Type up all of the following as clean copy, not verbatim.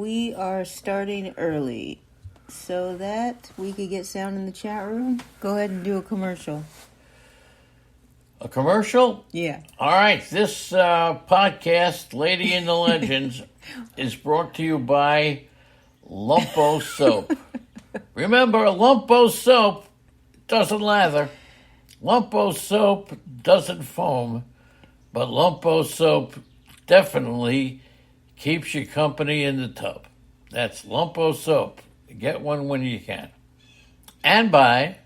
we are starting early so that we could get sound in the chat room. Go ahead and do a commercial. A commercial? Yeah. All right. This podcast, Lady in the Legends, is brought to you by Lumpo Soap. Remember, Lumpo Soap doesn't lather. Lumpo Soap doesn't foam. But Lumpo Soap definitely keeps you company in the tub. That's Lumpo Soap. Get one when you can. And by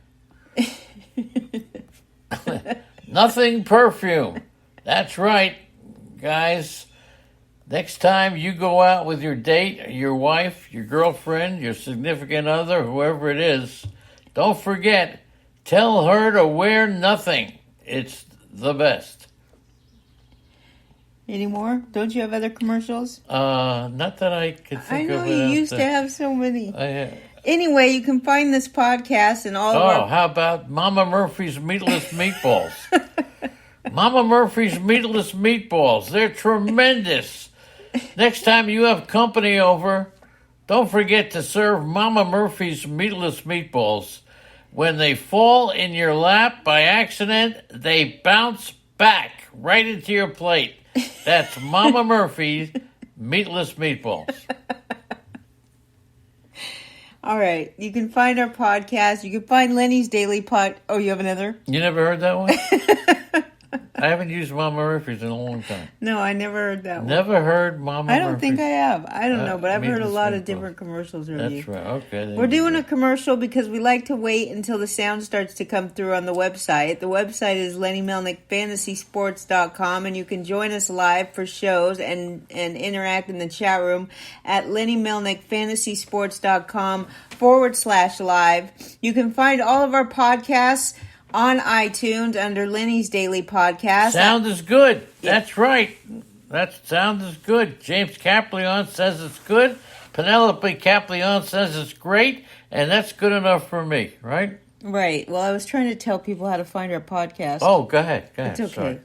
Nothing Perfume. That's right, guys. Next time you go out with your date, your wife, your girlfriend, your significant other, whoever it is, don't forget, tell her to wear nothing. It's the best. Any more? Don't you have other commercials? Not that I could think of. I know you used to have so many. Anyway, you can find this podcast and all of our... how about Mama Murphy's Meatless Meatballs? Mama Murphy's Meatless Meatballs. They're tremendous. Next time you have company over, don't forget to serve Mama Murphy's Meatless Meatballs. When they fall in your lap by accident, they bounce back right into your plate. That's Mama Murphy's Meatless Meatballs. All right. You can find our podcast. You can find Lenny's Daily Pod. Oh, you have another? You never heard that one? I haven't used Mama Murphy's in a long time. No, I never heard that one. Never heard Mama Murphy's? I don't think I have. I don't know, but I've heard a lot of different commercials of you. That's right. Okay. We're doing a commercial because we like to wait until the sound starts to come through on the website. The website is LennyMelnickFantasySports.com, and you can join us live for shows and interact in the chat room at LennyMelnickFantasySports.com/live. You can find all of our podcasts on iTunes under Lenny's Daily Podcast. Sound is good. That's right. That sound is good. James Caplion says it's good. Penelope Caplion says it's great. And that's good enough for me, right? Right. Well, I was trying to tell people how to find our podcast. Oh, go ahead. It's okay. Sorry.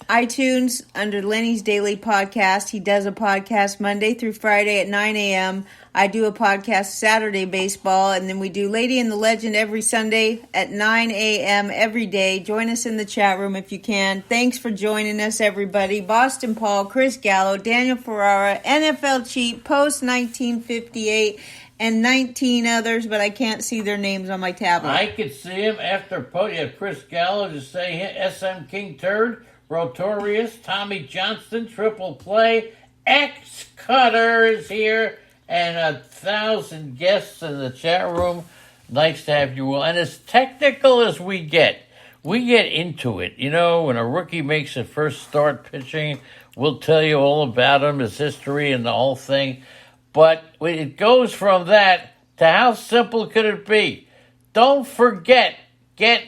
iTunes under Lenny's Daily Podcast. He does a podcast Monday through Friday at 9 a.m. I do a podcast Saturday baseball, and then we do Lady and the Legend every Sunday at 9 a.m. every day. Join us in the chat room if you can. Thanks for joining us, everybody. Boston Paul, Chris Gallo, Daniel Ferrara, NFL Cheat, Post 1958, and 19 others, but I can't see their names on my tablet. I could see him after Chris Gallo to say SM King Turd, Rotorius, Tommy Johnston, Triple Play, X Cutter is here, and 1,000 guests in the chat room. Nice to have you all. And as technical as we get into it. You know, when a rookie makes a first start pitching, we'll tell you all about him, his history, and the whole thing. But it goes from that to how simple could it be? Don't forget, get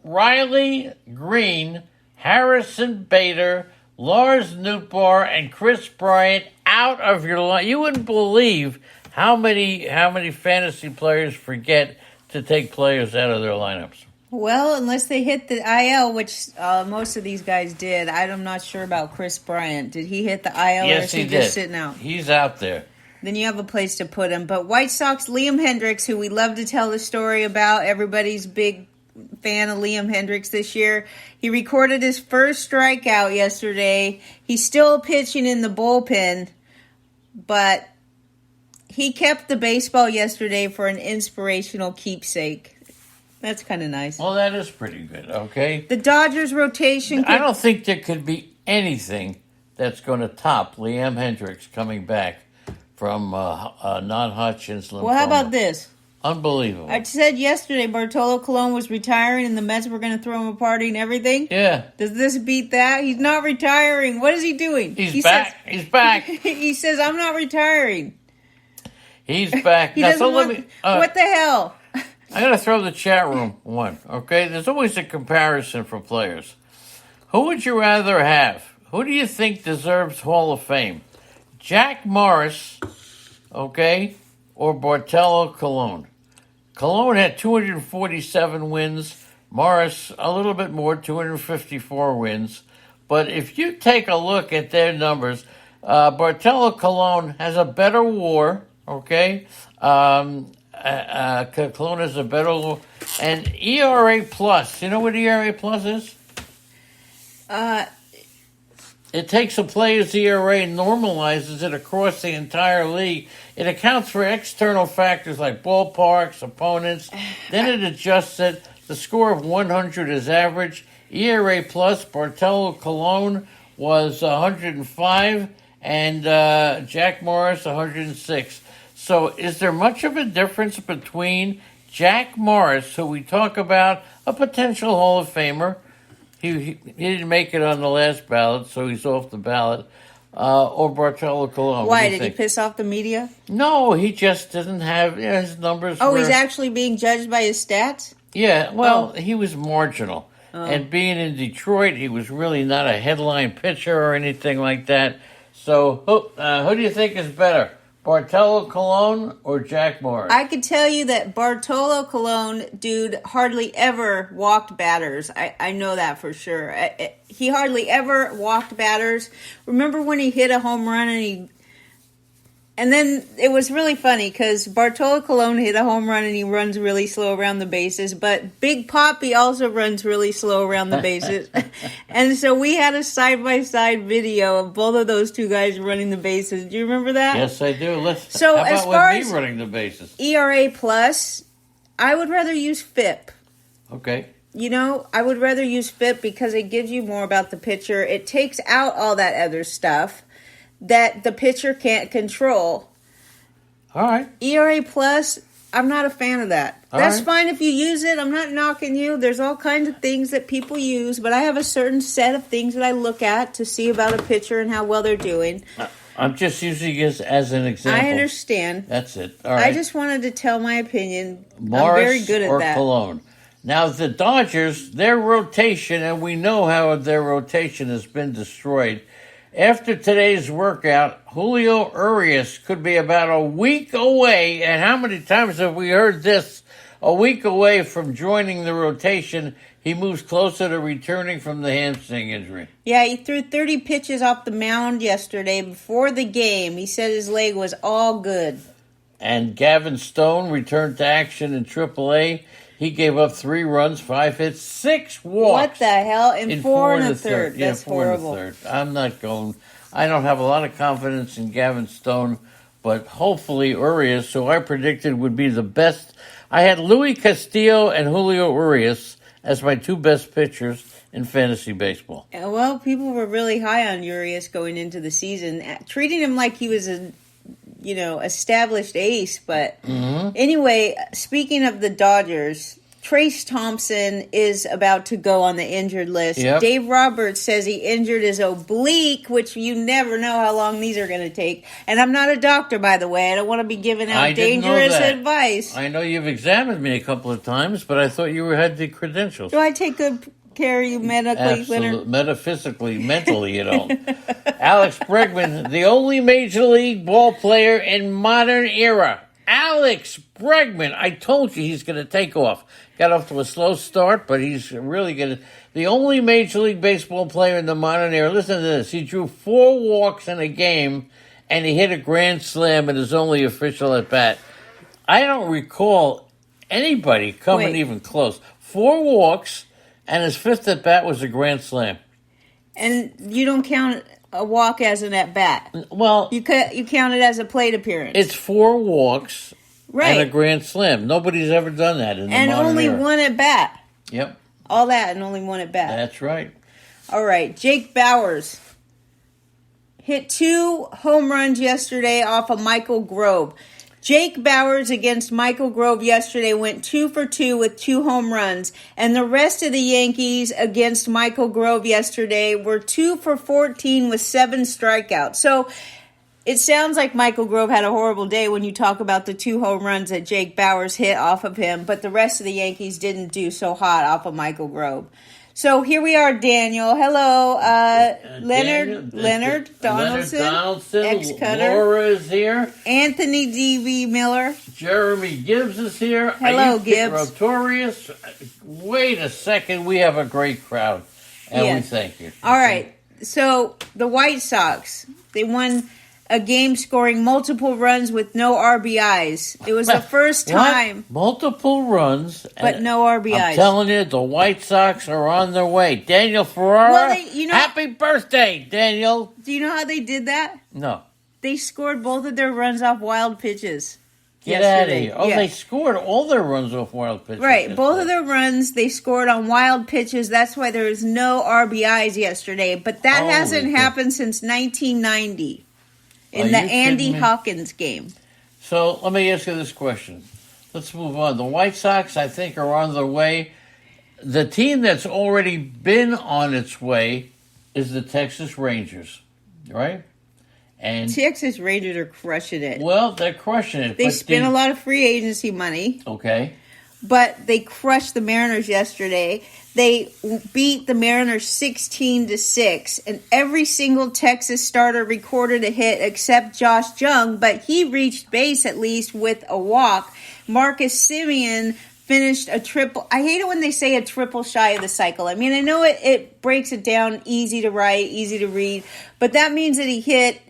Riley Green, Harrison Bader, Lars Nootbaar, and Chris Bryant out of your line. You wouldn't believe how many fantasy players forget to take players out of their lineups. Well, unless they hit the IL, which most of these guys did. I'm not sure about Chris Bryant. Did he hit the IL, yes, or is he did. Just sitting out? He's out there. Then you have a place to put him. But White Sox Liam Hendricks, who we love to tell the story about, everybody's big fan of Liam Hendricks this year. He recorded his first strikeout yesterday. He's still pitching in the bullpen, but he kept the baseball yesterday for an inspirational keepsake. That's kind of nice. Well, that is pretty good, okay? The Dodgers rotation... I don't think there could be anything that's going to top Liam Hendricks coming back from non-Hodgkin's lymphoma. Well, how about this? Unbelievable. I said yesterday Bartolo Colon was retiring and the Mets were going to throw him a party and everything. Yeah. Does this beat that? He's not retiring. What is he doing? He's back. He's back. He says, I'm not retiring. He's back. He doesn't want... what the hell? I'm going to throw the chat room one, okay? There's always a comparison for players. Who would you rather have? Who do you think deserves Hall of Fame? Jack Morris, okay, or Bartolo Colon? Colon had 247 wins. Morris, a little bit more, 254 wins. But if you take a look at their numbers, Bartolo Colon has a better WAR. Okay, Colon has a better WAR, and ERA plus. You know what ERA plus is? It takes a player's ERA and normalizes it across the entire league. It accounts for external factors like ballparks, opponents. Then it adjusts it. The score of 100 is average. ERA plus, Bartolo Colon was 105, and Jack Morris 106. So is there much of a difference between Jack Morris, who we talk about, a potential Hall of Famer? He didn't make it on the last ballot, so he's off the ballot. Or Bartolo Colon. Why, did he piss off the media? No, he just didn't have his numbers. Oh, he's actually being judged by his stats? Yeah, well, he was marginal. And being in Detroit, he was really not a headline pitcher or anything like that. So who do you think is better, Bartolo Colon or Jack Morris? I could tell you that Bartolo Colon, dude, hardly ever walked batters. I know that for sure. He hardly ever walked batters. Remember when he hit a home run and then it was really funny because Bartolo Colon hit a home run and he runs really slow around the bases, but Big Papi also runs really slow around the bases. And so we had a side-by-side video of both of those two guys running the bases. Do you remember that? Yes, I do. So how about as far with me as running the bases? ERA plus, I would rather use FIP. Okay. You know, I would rather use FIP because it gives you more about the pitcher. It takes out all that other stuff that the pitcher can't control. All right. ERA plus, I'm not a fan of that. That's fine if you use it. I'm not knocking you. There's all kinds of things that people use, but I have a certain set of things that I look at to see about a pitcher and how well they're doing. I'm just using it as an example. I understand. That's it. All right. I just wanted to tell my opinion. Morris I'm very good at or that. Colon. Now, the Dodgers, their rotation, and we know how their rotation has been destroyed. After today's workout, Julio Urias could be about a week away, and how many times have we heard this? A week away from joining the rotation, he moves closer to returning from the hamstring injury. Yeah, he threw 30 pitches off the mound yesterday before the game. He said his leg was all good. And Gavin Stone returned to action in AAA. He gave up 3 runs, 5 hits, 6 walks. What the hell? In 4 and a third. Yeah, That's 4 horrible. and a third. I'm not going. I don't have a lot of confidence in Gavin Stone, but hopefully Urias, who I predicted would be the best. I had Luis Castillo and Julio Urias as my 2 best pitchers in fantasy baseball. Well, people were really high on Urias going into the season, treating him like he was a established ace. But anyway, speaking of the Dodgers, Trace Thompson is about to go on the injured list. Yep. Dave Roberts says he injured his oblique, which you never know how long these are going to take. And I'm not a doctor, by the way. I don't want to be giving out dangerous advice. I know you've examined me a couple of times, but I thought you had the credentials. Do I take good care of you medically, Leonard? Metaphysically, mentally, you don't. Alex Bregman, the only Major League ball player in modern era. Alex Bregman, I told you he's going to take off. Got off to a slow start, but he's really going to. The only Major League Baseball player in the modern era. Listen to this. He drew 4 walks in a game, and he hit a grand slam in his only official at bat. I don't recall anybody coming even close. 4 walks, and his 5th at bat was a grand slam. And you don't count a walk as an at bat. Well, you count it as a plate appearance. It's 4 walks. Right. And a grand slam. Nobody's ever done that in the modern only era. 1 at bat. Yep. All that and only 1 at bat. That's right. All right. Jake Bauers hit 2 home runs yesterday off of Michael Grove. Jake Bauers against Michael Grove yesterday went 2 for 2 with 2 home runs. And the rest of the Yankees against Michael Grove yesterday were 2 for 14 with 7 strikeouts. So it sounds like Michael Grove had a horrible day when you talk about the 2 home runs that Jake Bauers hit off of him, but the rest of the Yankees didn't do so hot off of Michael Grove. So here we are, Daniel. Hello, Leonard Donaldson, ex-cutter. Laura is here. Anthony D.V. Miller. Jeremy Gibbs is here. Hello, Gibbs. Rotorius. Wait a second. We have a great crowd, and we thank you. All right. So the White Sox, they won a game scoring multiple runs with no RBIs. It was the first time. Multiple runs. But no RBIs. I'm telling you, the White Sox are on their way. Daniel Ferrara, happy birthday, Daniel. Do you know how they did that? No. They scored both of their runs off wild pitches. Get out of here. Oh, They scored all their runs off wild pitches. Right. Both of their runs, they scored on wild pitches. That's why there was no RBIs yesterday. But that hasn't happened since 1990 in the Andy Hawkins game. So let me ask you this question. Let's move on. The White Sox, I think, are on their way. The team that's already been on its way is the Texas Rangers, right? And Texas Rangers are crushing it. Well, they're crushing it. They spent a lot of free agency money. Okay. But they crushed the Mariners yesterday. They beat the Mariners 16-6, and every single Texas starter recorded a hit except Josh Jung, but he reached base at least with a walk. Marcus Semien finished a triple. I hate it when they say a triple shy of the cycle. I mean, I know it breaks it down easy to write, easy to read, but that means that he hit.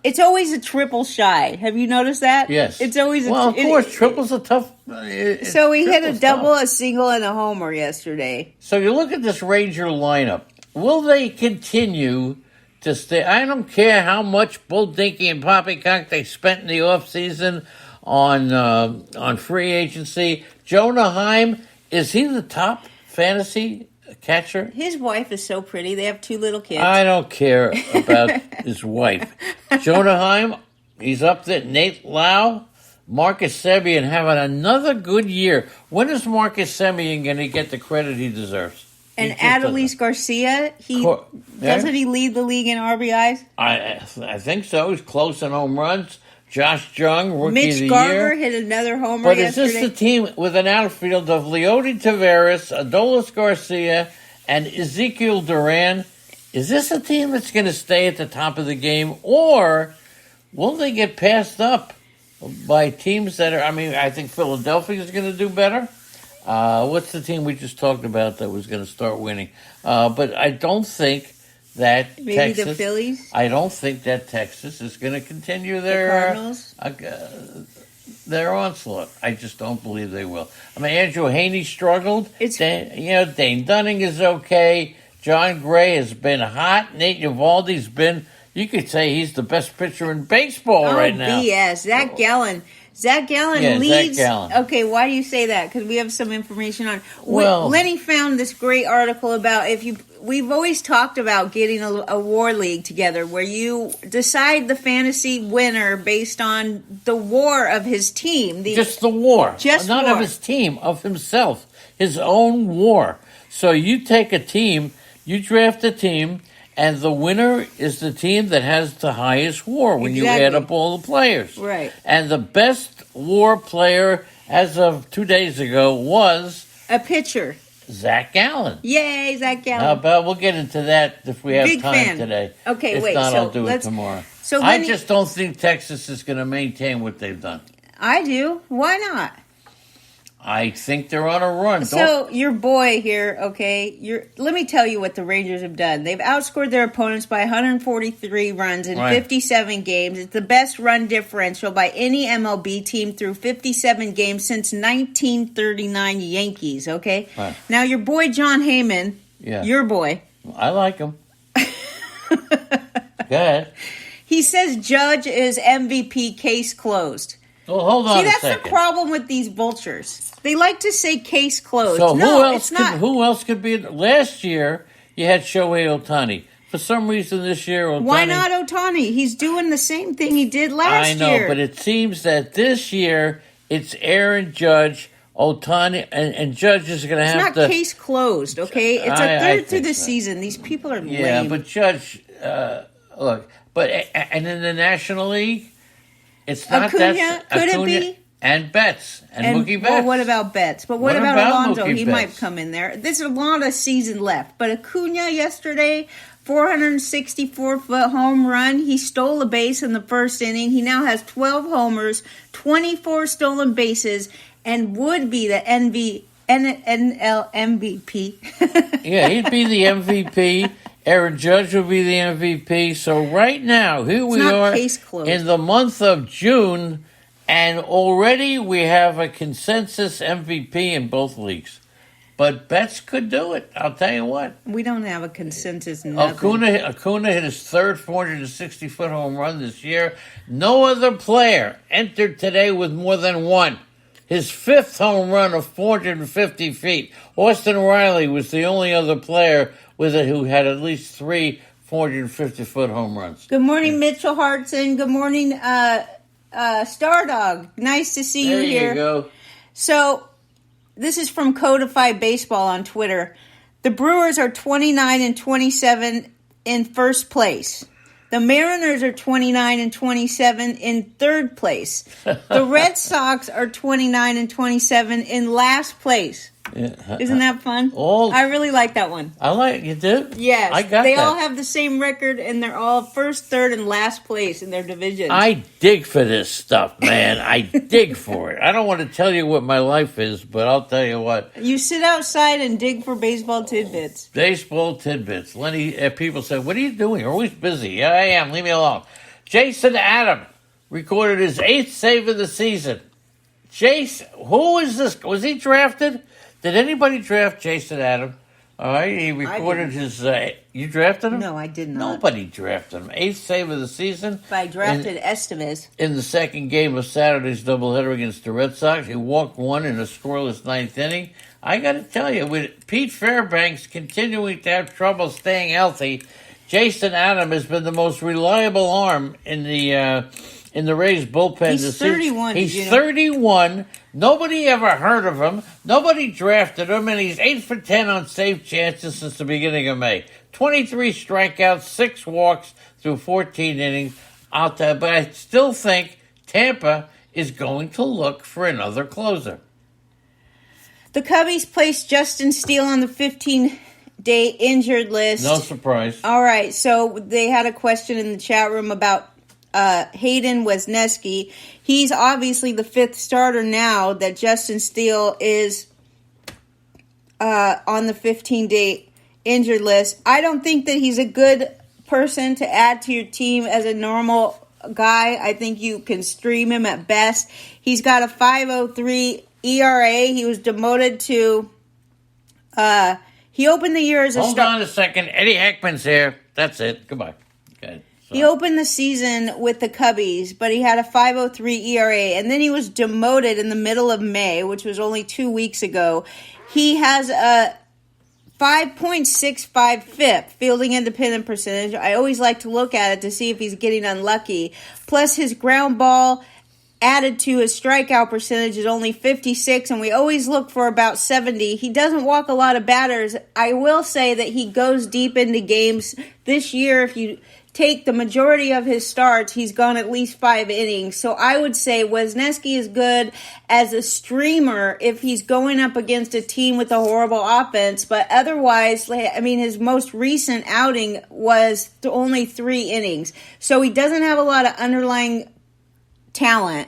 It's always a triple shy. Have you noticed that? Yes. It's always of course, triple's a tough. So he hit a double, a single, and a homer yesterday. So you look at this Ranger lineup. Will they continue to stay? I don't care how much Bull Dinky and Poppycock they spent in the offseason on free agency. Jonah Heim, is he the top fantasy catcher? His wife is so pretty. They have 2 little kids. I don't care about his wife. Jonah Heim, he's up there. Nate Lau, Marcus Semien having another good year. When is Marcus Semien going to get the credit he deserves? And Adolis Garcia, doesn't he lead the league in RBIs? I think so. He's close in home runs. Josh Jung, rookie of the year. Mitch Garver hit another homer yesterday. But is this the team with an outfield of Leody Taveras, Adolis Garcia, and Ezekiel Duran? Is this a team that's going to stay at the top of the game, or will they get passed up by teams that are? I mean, I think Philadelphia is going to do better. What's the team we just talked about that was going to start winning? But I don't think that maybe the Phillies. I don't think that Texas is going to continue their onslaught. I just don't believe they will. I mean, Andrew Haney struggled. Dane Dunning is okay. John Gray has been hot. Nate Eovaldi's been. You could say he's the best pitcher in baseball right now. BS. Zach Gallen. Zach Gallen leads. Zach Gallen. Okay, why do you say that? Because we have some information on. Well, Lenny found this great article about we've always talked about getting a war league together where you decide the fantasy winner based on the war of his team. Just the war. Not of his team, of himself. His own war. So you take a team, you draft a team, and the winner is the team that has the highest WAR when you add up all the players. Right. And the best WAR player as of 2 days ago was a pitcher. Zach Gallen. Yay, Zach Gallen. But we'll get into that if we have time today. Okay, if not, I'll do it tomorrow. So I just don't think Texas is going to maintain what they've done. I do. Why not? I think they're on a run. So your boy here, okay, let me tell you what the Rangers have done. They've outscored their opponents by 143 runs in 57 games. It's the best run differential by any MLB team through 57 games since 1939 Yankees, okay? Right. Now your boy John Heyman, your boy. I like him. Go ahead. He says Judge is MVP, case closed. Well, hold on a second. See, that's the problem with these vultures. They like to say case closed. So who else could be? Last year, you had Shohei Ohtani. For some reason this year, Ohtani... Why not Ohtani? He's doing the same thing he did last year. I know, but it seems that this year, it's Aaron Judge, Ohtani, and Judge is going to have to... It's not case closed, okay? It's a third through the season. These people are lame. Yeah, but Judge... look, and in the National League... It's not Acuna, could it be? And Betts. And Mookie Betts. Well, what about Betts? But what about Alonso? He might come in there. There's a lot of season left. But Acuna yesterday, 464-foot home run. He stole a base in the first inning. He now has 12 homers, 24 stolen bases, and would be the NL MVP. Yeah, he'd be the MVP. Aaron Judge will be the MVP. So right now, here we are case closed. in the month of June, and already we have a consensus MVP in both leagues. But Betts could do it. I'll tell you what. We don't have a consensus. Acuna hit his third 460-foot home run this year. No other player entered today with more than one. His fifth home run of 450 feet. Austin Riley was the only other player with it who had at least three 450-foot home runs. Good morning, Mitchell Hartson. Good morning, Stardog. Nice to see you here. There you go. So, this is from Codified Baseball on Twitter. The Brewers are 29-27 in first place. The Mariners are 29-27 in third place. The Red Sox are 29-27 in last place. Yeah. Isn't that fun? I really like that one. I like you do? Yes. I got they that. all have the same record, and they're all first, third, and last place in their divisions. I dig for this stuff, man. I dig for it. I don't want to tell you what my life is, but I'll tell you what. You sit outside and dig for baseball tidbits. Baseball tidbits. Lenny, people say, what are you doing? You're always busy. Yeah, I am. Leave me alone. Jason Adam recorded his 8th save of the season. Jason, who is this? Was he drafted? Did anybody draft Jason Adam? All right, he recorded his... you drafted him? No, I did not. Nobody drafted him. 8th save of the season. But I drafted Estevez. In the second game of Saturday's doubleheader against the Red Sox, he walked one in a scoreless 9th inning. I got to tell you, with Pete Fairbanks continuing to have trouble staying healthy, Jason Adam has been the most reliable arm in the Rays bullpen. He's 31. He's 31. Nobody ever heard of him. Nobody drafted him, and he's 8 for 10 on save chances since the beginning of May. 23 strikeouts, 6 walks through 14 innings. But I still think Tampa is going to look for another closer. The Cubbies placed Justin Steele on the 15-day injured list. No surprise. All right, so they had a question in the chat room about Hayden Wesneski. He's obviously the 5th starter now that Justin Steele is on the 15-day injured list. I don't think that he's a good person to add to your team as a normal guy. I think you can stream him at best. He's got a 5.03 ERA. He was demoted to... he opened the year as a Hold on a second. Eddie Heckman's here. That's it. Goodbye. Okay. He opened the season with the Cubbies, but he had a 5.03 ERA, and then he was demoted in the middle of May, which was only 2 weeks ago. He has a 5.65 FIP, fielding independent percentage. I always like to look at it to see if he's getting unlucky. Plus, his ground ball added to his strikeout percentage is only 56, and we always look for about 70. He doesn't walk a lot of batters. I will say that he goes deep into games. This year, if you take the majority of his starts, he's gone at least 5 innings. So I would say Wesneski is good as a streamer if he's going up against a team with a horrible offense. But otherwise, I mean, his most recent outing was only 3 innings. So he doesn't have a lot of underlying talent.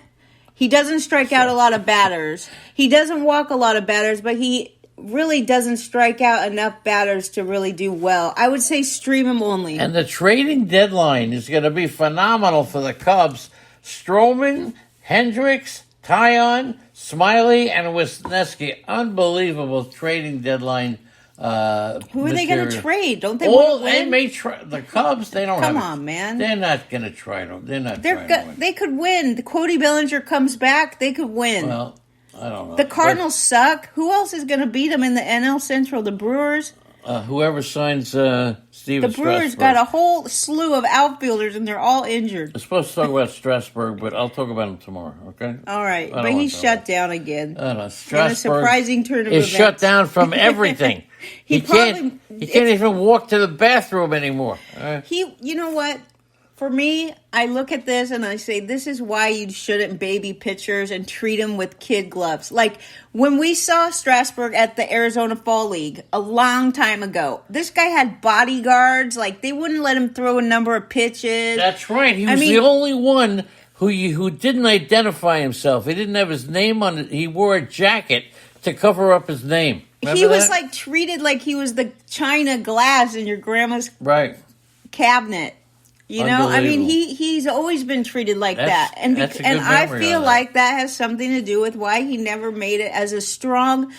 He doesn't strike out a lot of batters. He doesn't walk a lot of batters, but he really doesn't strike out enough batters to really do well. I would say stream him only. And the trading deadline is going to be phenomenal for the Cubs. Stroman, Hendricks, Tyon, Smiley, and Wisniewski. Unbelievable trading deadline. Who are they going to trade? Don't they want to win? The Cubs, they don't Come on, man. They're not going to try them. They're not trying to win. They could win. The Cody Bellinger comes back. They could win. Well, I don't know. The Cardinals suck. Who else is going to beat them in the NL Central? The Brewers? Whoever signs Steven The Brewers Strasburg. got a whole slew of outfielders, and they're all injured. I'm supposed to talk about Strasburg, but I'll talk about him tomorrow, okay? All right. But he's shut down again. Strasburg in a surprising turn of is events. shut down from everything. He can't even walk to the bathroom anymore. You know what? For me, I look at this and I say, this is why you shouldn't baby pitchers and treat them with kid gloves. Like, when we saw Strasburg at the Arizona Fall League a long time ago, this guy had bodyguards. Like, they wouldn't let him throw a number of pitches. That's right. He was the only one who didn't identify himself. He didn't have his name on it. He wore a jacket to cover up his name. Remember he was that? like treated like he was the china glass in your grandma's Right. cabinet. You know, I mean, Unbelievable. he's always been treated like That's- that, and that's a good and I memory feel on that. like that has something to do with why he never made it as a strong.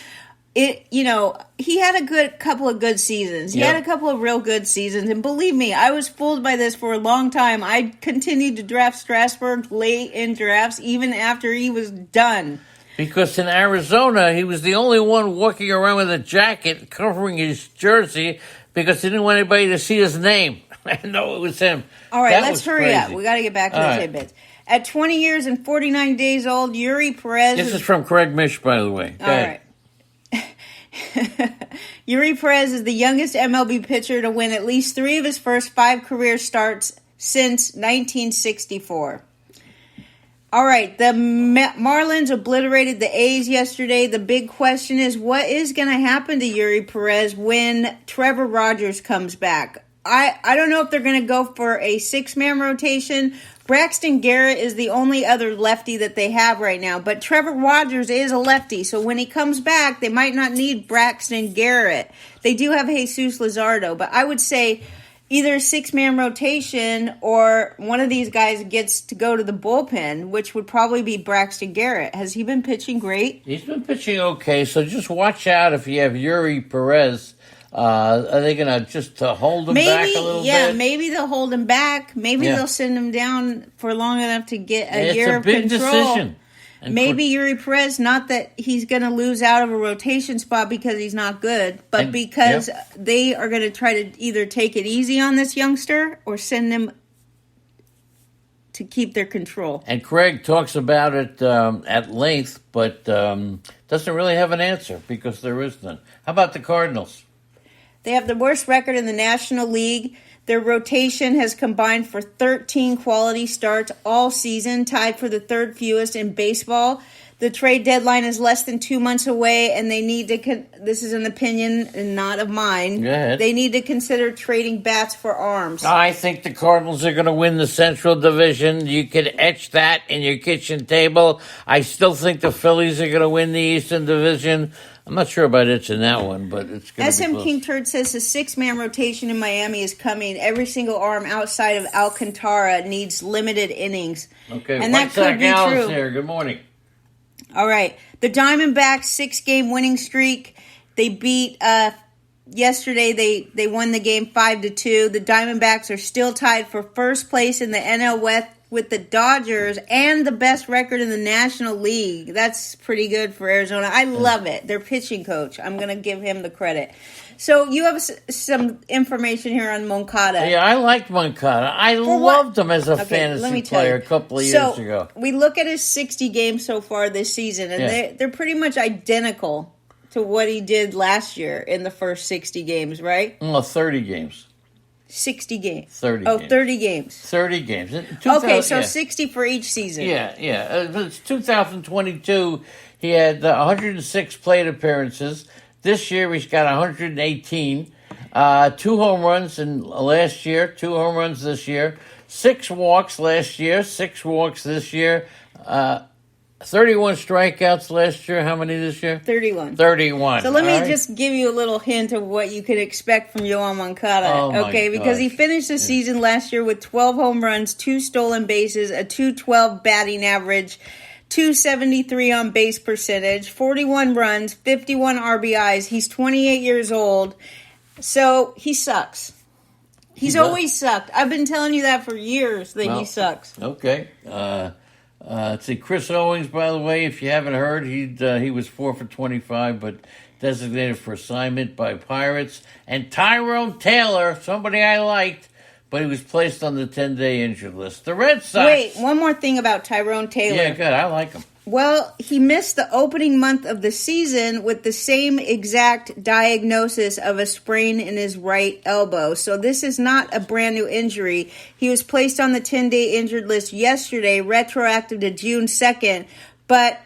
He had a couple of good seasons. He Yep. had a couple of real good seasons, and believe me, I was fooled by this for a long time. I continued to draft Strasburg late in drafts, even after he was done. Because in Arizona, he was the only one walking around with a jacket covering his jersey because he didn't want anybody to see his name. I know it was him. All right, That let's was hurry up. crazy. We got to get back to All the right. tidbits. At 20 years and 49 days old, Yuri Perez. This is from Craig Mish, by the way. Go All ahead. right. Yuri Perez is the youngest MLB pitcher to win at least 3 of his first 5 career starts since 1964. All right, the Marlins obliterated the A's yesterday. The big question is, what is going to happen to Yuri Perez when Trevor Rogers comes back? I don't know if they're going to go for a 6-man rotation. Braxton Garrett is the only other lefty that they have right now, but Trevor Rogers is a lefty, so when he comes back, they might not need Braxton Garrett. They do have Jesus Luzardo, but I would say either a 6-man rotation or one of these guys gets to go to the bullpen, which would probably be Braxton Garrett. Has he been pitching great? He's been pitching okay, so just watch out if you have Yuri Perez. Are they going to just hold him back a little bit? Maybe they'll hold him back. Maybe Yeah. they'll send him down for long enough to get a It's year a of big control. decision. And Maybe Yuri Perez, not that he's going to lose out of a rotation spot because he's not good, but And- because yep. they are going to try to either take it easy on this youngster or send him to keep their control. And Craig talks about it at length, but doesn't really have an answer because there is none. How about the Cardinals? They have the worst record in the National League. Their rotation has combined for 13 quality starts all season, tied for the 3rd fewest in baseball. The trade deadline is less than 2 months away, and they need to, this is an opinion and not of mine, Go ahead. they need to consider trading bats for arms. I think the Cardinals are going to win the Central Division. You could etch that in your kitchen table. I still think the Phillies are going to win the Eastern Division. I'm not sure about itching that one, but it's going to be SM close. King Turd says the 6-man rotation in Miami is coming. Every single arm outside of Alcantara needs limited innings. Okay, and White that could Sox be Allen's true. here. Good morning. All right. The Diamondbacks 6-game winning streak. They beat yesterday. They won the game 5-2. The Diamondbacks are still tied for first place in the NL West with the Dodgers and the best record in the National League. That's pretty good for Arizona. I love it. Their pitching coach. I'm going to give him the credit. So you have some information here on Moncada. Yeah, I liked Moncada. I what? loved him as a Okay, let fantasy me tell player you. a couple of years ago. We look at his 60 games so far this season, and Yeah. they're pretty much identical to what he did last year in the first 60 games, right? Well, 30 games. 60 games. 30 Oh, games. 30 games. 30 games. Okay, so yeah. 60 for each season. Yeah. It's 2022. He had 106 plate appearances. This year he's got 118. 2 home runs in last year, 2 home runs this year, 6 walks last year, 6 walks this year, 31 strikeouts last year. How many this year? 31. 31. So let me All right. just give you a little hint of what you could expect from Yoan Moncada. Oh, my okay, because he gosh. finished the season last year with 12 home runs, 2 stolen bases, a 212 batting average, 273 on base percentage, 41 runs, 51 RBIs. He's 28 years old, so he sucks. He's does. always sucked. I've been telling you that for years that Well, he sucks. Okay. Let's see, Chris Owings, by the way, if you haven't heard, he was 4 for 25, but designated for assignment by Pirates. And Tyrone Taylor, somebody I liked, but he was placed on the 10-day injured list. The Red Sox. Wait, one more thing about Tyrone Taylor. Yeah, good. I like him. Well, he missed the opening month of the season with the same exact diagnosis of a sprain in his right elbow. So this is not a brand new injury. He was placed on the 10-day injured list yesterday, retroactive to June 2nd. But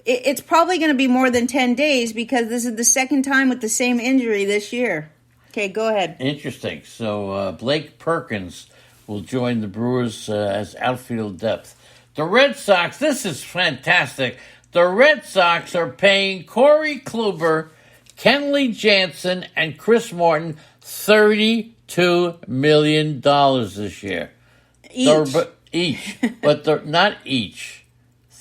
it's probably going to be more than 10 days because this is the second time with the same injury this year. Okay, go ahead. Interesting. So Blake Perkins will join the Brewers as outfield depth. The Red Sox, this is fantastic. The Red Sox are paying Corey Kluber, Kenley Jansen, and Chris Morton $32 million this year. Each. But not each.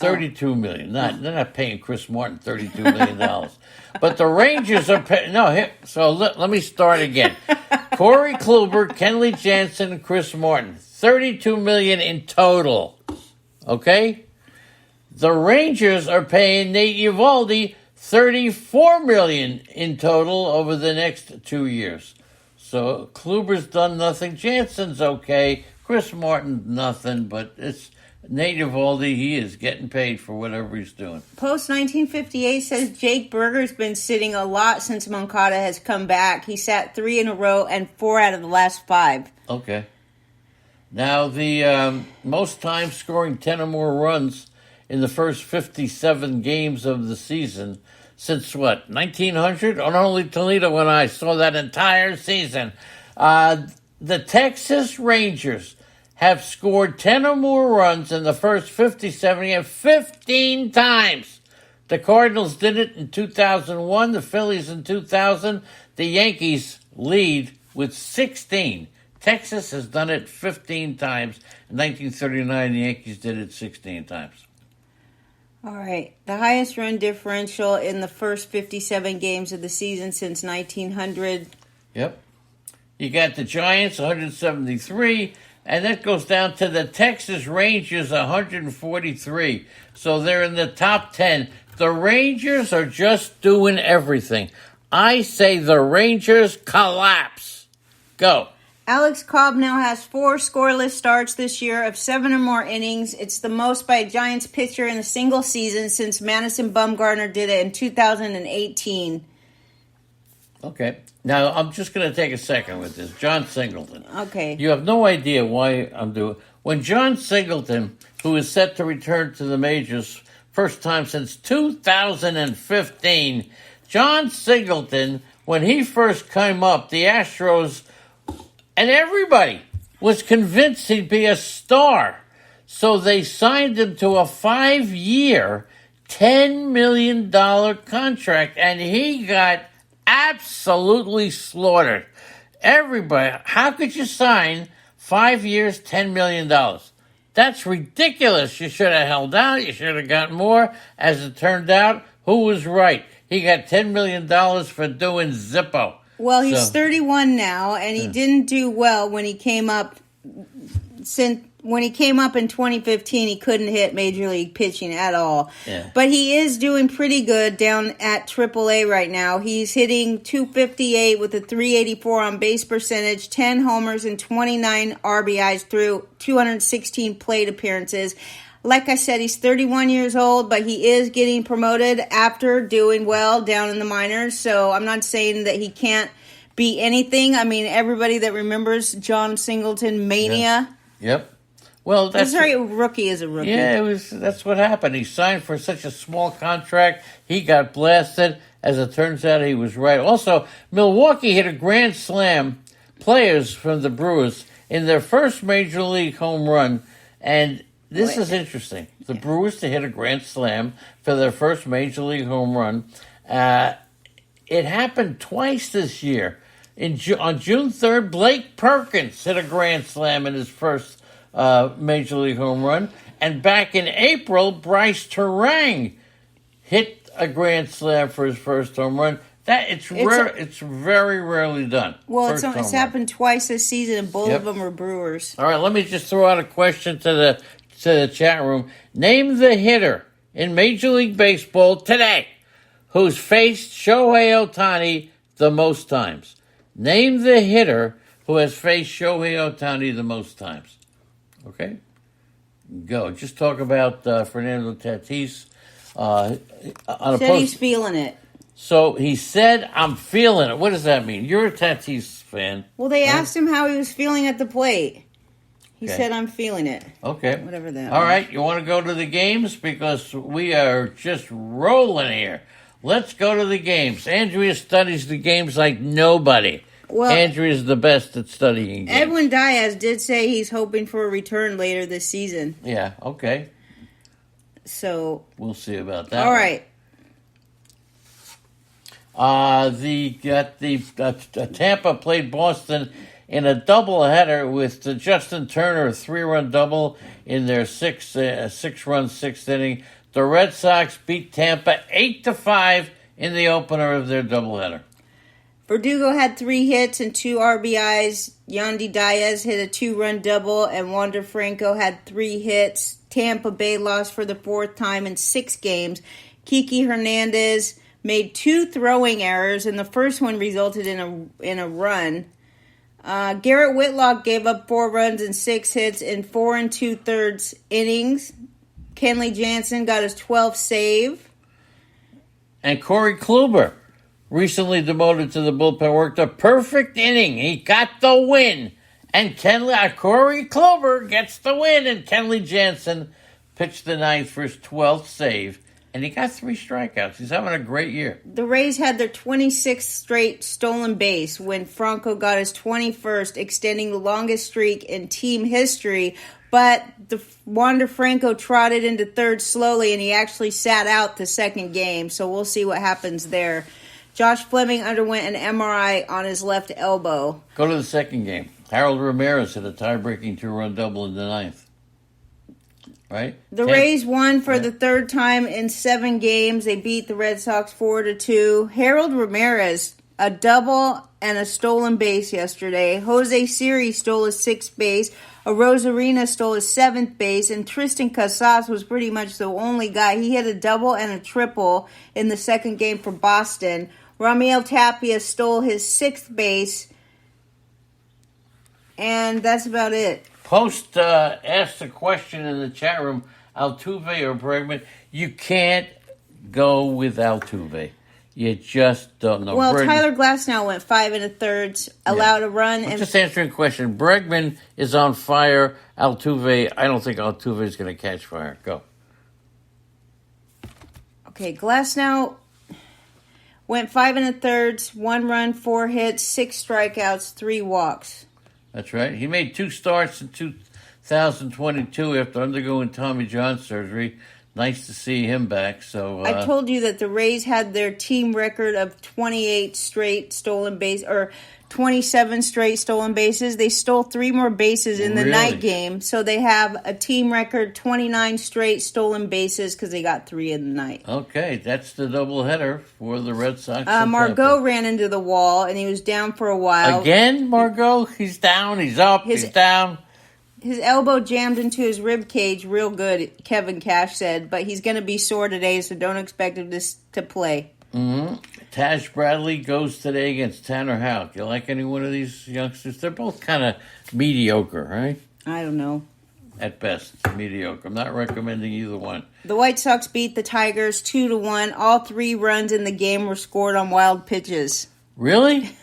$32 million. They're not paying Chris Morton $32 million. But the Rangers are paying. No, so let me start again. Corey Kluber, Kenley Jansen, and Chris Morton. $32 million in total. Okay? The Rangers are paying Nate Eovaldi $34 million in total over the next 2 years. So Kluber's done nothing. Jansen's okay. Chris Morton, nothing. But it's Nate Eovaldi. He is getting paid for whatever he's doing. Post 1958 says Jake Berger's been sitting a lot since Moncada has come back. He sat 3 in a row and 4 out of the last 5. Okay. Now, the most time scoring 10 or more runs in the first 57 games of the season since, 1900? Only Toledo and I saw that entire season. The Texas Rangers have scored 10 or more runs in the first 57 games 15 times. The Cardinals did it in 2001, the Phillies in 2000. The Yankees lead with 16. Texas has done it 15 times. In 1939, the Yankees did it 16 times. All right. The highest run differential in the first 57 games of the season since 1900. Yep. You got the Giants, 173, and that goes down to the Texas Rangers, 143. So they're in the top 10. The Rangers are just doing everything. I say the Rangers collapse. Go. Alex Cobb now has 4 scoreless starts this year of 7 or more innings. It's the most by a Giants pitcher in a single season since Madison Bumgarner did it in 2018. Okay. Now, I'm just going to take a second with this. John Singleton. Okay. You have no idea why I'm doing. When John Singleton, who is set to return to the majors first time since 2015, John Singleton, when he first came up, the Astros and everybody was convinced he'd be a star. So they signed him to a 5-year, $10 million contract, and he got absolutely slaughtered. Everybody, how could you sign 5 years, $10 million? That's ridiculous. You should have held out. You should have gotten more. As it turned out, who was right? He got $10 million for doing Zippo. Well, he's 31 now, and he didn't do well when he came up. When he came up in 2015, he couldn't hit major league pitching at all. Yeah. But he is doing pretty good down at AAA right now. He's hitting .258 with a .384 on base percentage, 10 homers, and 29 RBIs through 216 plate appearances. Like I said, he's 31 years old, but he is getting promoted after doing well down in the minors. So I'm not saying that he can't be anything. I mean, everybody that remembers John Singleton mania. Yep. Well, that's a rookie is a rookie. Yeah, that's what happened. He signed for such a small contract. He got blasted. As it turns out, he was right. Also, Milwaukee hit a grand slam, players from the Brewers, in their first major league home run. And this is interesting. The Brewers to hit a grand slam for their first major league home run. It happened twice this year. On June 3rd, Blake Perkins hit a grand slam in his first major league home run. And back in April, Bryce Terang hit a grand slam for his first home run. It's very rarely done. Well, it's happened twice this season, and both of them were Brewers. All right, let me just throw out a question to the chat room. Name the hitter in Major League Baseball today who's faced Shohei Ohtani the most times. Name the hitter who has faced Shohei Ohtani the most times. Okay? Go. Just talk about Fernando Tatis. He's feeling it. So he said, I'm feeling it. What does that mean? You're a Tatis fan. Well, they asked him how he was feeling at the plate. He said, I'm feeling it. Okay. Whatever that All means. right. You want to go to the games? Because we are just rolling here. Let's go to the games. Andrea studies the games like nobody. Well, Andrea's the best at studying games. Edwin Diaz did say he's hoping for a return later this season. Yeah, okay. So we'll see about that. All right. Tampa played Boston in a doubleheader with Justin Turner, a 3-run double in their 6-run sixth inning. The Red Sox beat Tampa 8-5 in the opener of their doubleheader. Verdugo had 3 hits and 2 RBIs. Yandy Diaz hit a 2-run double, and Wander Franco had 3 hits. Tampa Bay lost for the 4th time in 6 games. Kiki Hernandez made 2 throwing errors, and the first one resulted in a run. Garrett Whitlock gave up 4 runs and 6 hits in 4 2/3 innings. Kenley Jansen got his 12th save. And Corey Kluber, recently demoted to the bullpen, worked a perfect inning. He got the win. And Corey Kluber gets the win. And Kenley Jansen pitched the 9th for his 12th save. And he got 3 strikeouts. He's having a great year. The Rays had their 26th straight stolen base when Franco got his 21st, extending the longest streak in team history. But Wander Franco trotted into third slowly, and he actually sat out the second game. So we'll see what happens there. Josh Fleming underwent an MRI on his left elbow. Go to the second game. Harold Ramirez hit a tie-breaking 2-run double in the 9th. Right? The Rays won for the 3rd time in 7 games. They beat the Red Sox 4-2. Harold Ramirez, a double and a stolen base yesterday. Jose Siri stole his 6th base. Rosarina stole his 7th base. And Tristan Casas was pretty much the only guy. He hit a double and a triple in the second game for Boston. Ramiel Tapia stole his 6th base. And that's about it. Post asked a question in the chat room, Altuve or Bregman. You can't go with Altuve. You just don't know. Well, Tyler Glasnow went 5 1/3, allowed a run. I'm just answering a question. Bregman is on fire. Altuve, I don't think Altuve is going to catch fire. Go. Okay, Glasnow went 5 1/3, 1 run, 4 hits, 6 strikeouts, 3 walks. That's right. He made 2 starts in 2022 after undergoing Tommy John surgery. Nice to see him back. So I told you that the Rays had their team record of 28 straight stolen base, or 27 straight stolen bases. They stole 3 more bases in the night game, so they have a team record 29 straight stolen bases because they got 3 in the night. Okay, that's the doubleheader for the Red Sox. Margot ran into the wall, and he was down for a while. Again, Margot? He's down, he's up, he's down. His elbow jammed into his rib cage real good, Kevin Cash said, but he's going to be sore today, so don't expect him to play. Mm-hmm. Taj Bradley goes today against Tanner Houck. You like any one of these youngsters? They're both kind of mediocre, right? I don't know. At best, mediocre. I'm not recommending either one. The White Sox beat the Tigers 2-1. All 3 runs in the game were scored on wild pitches. Really?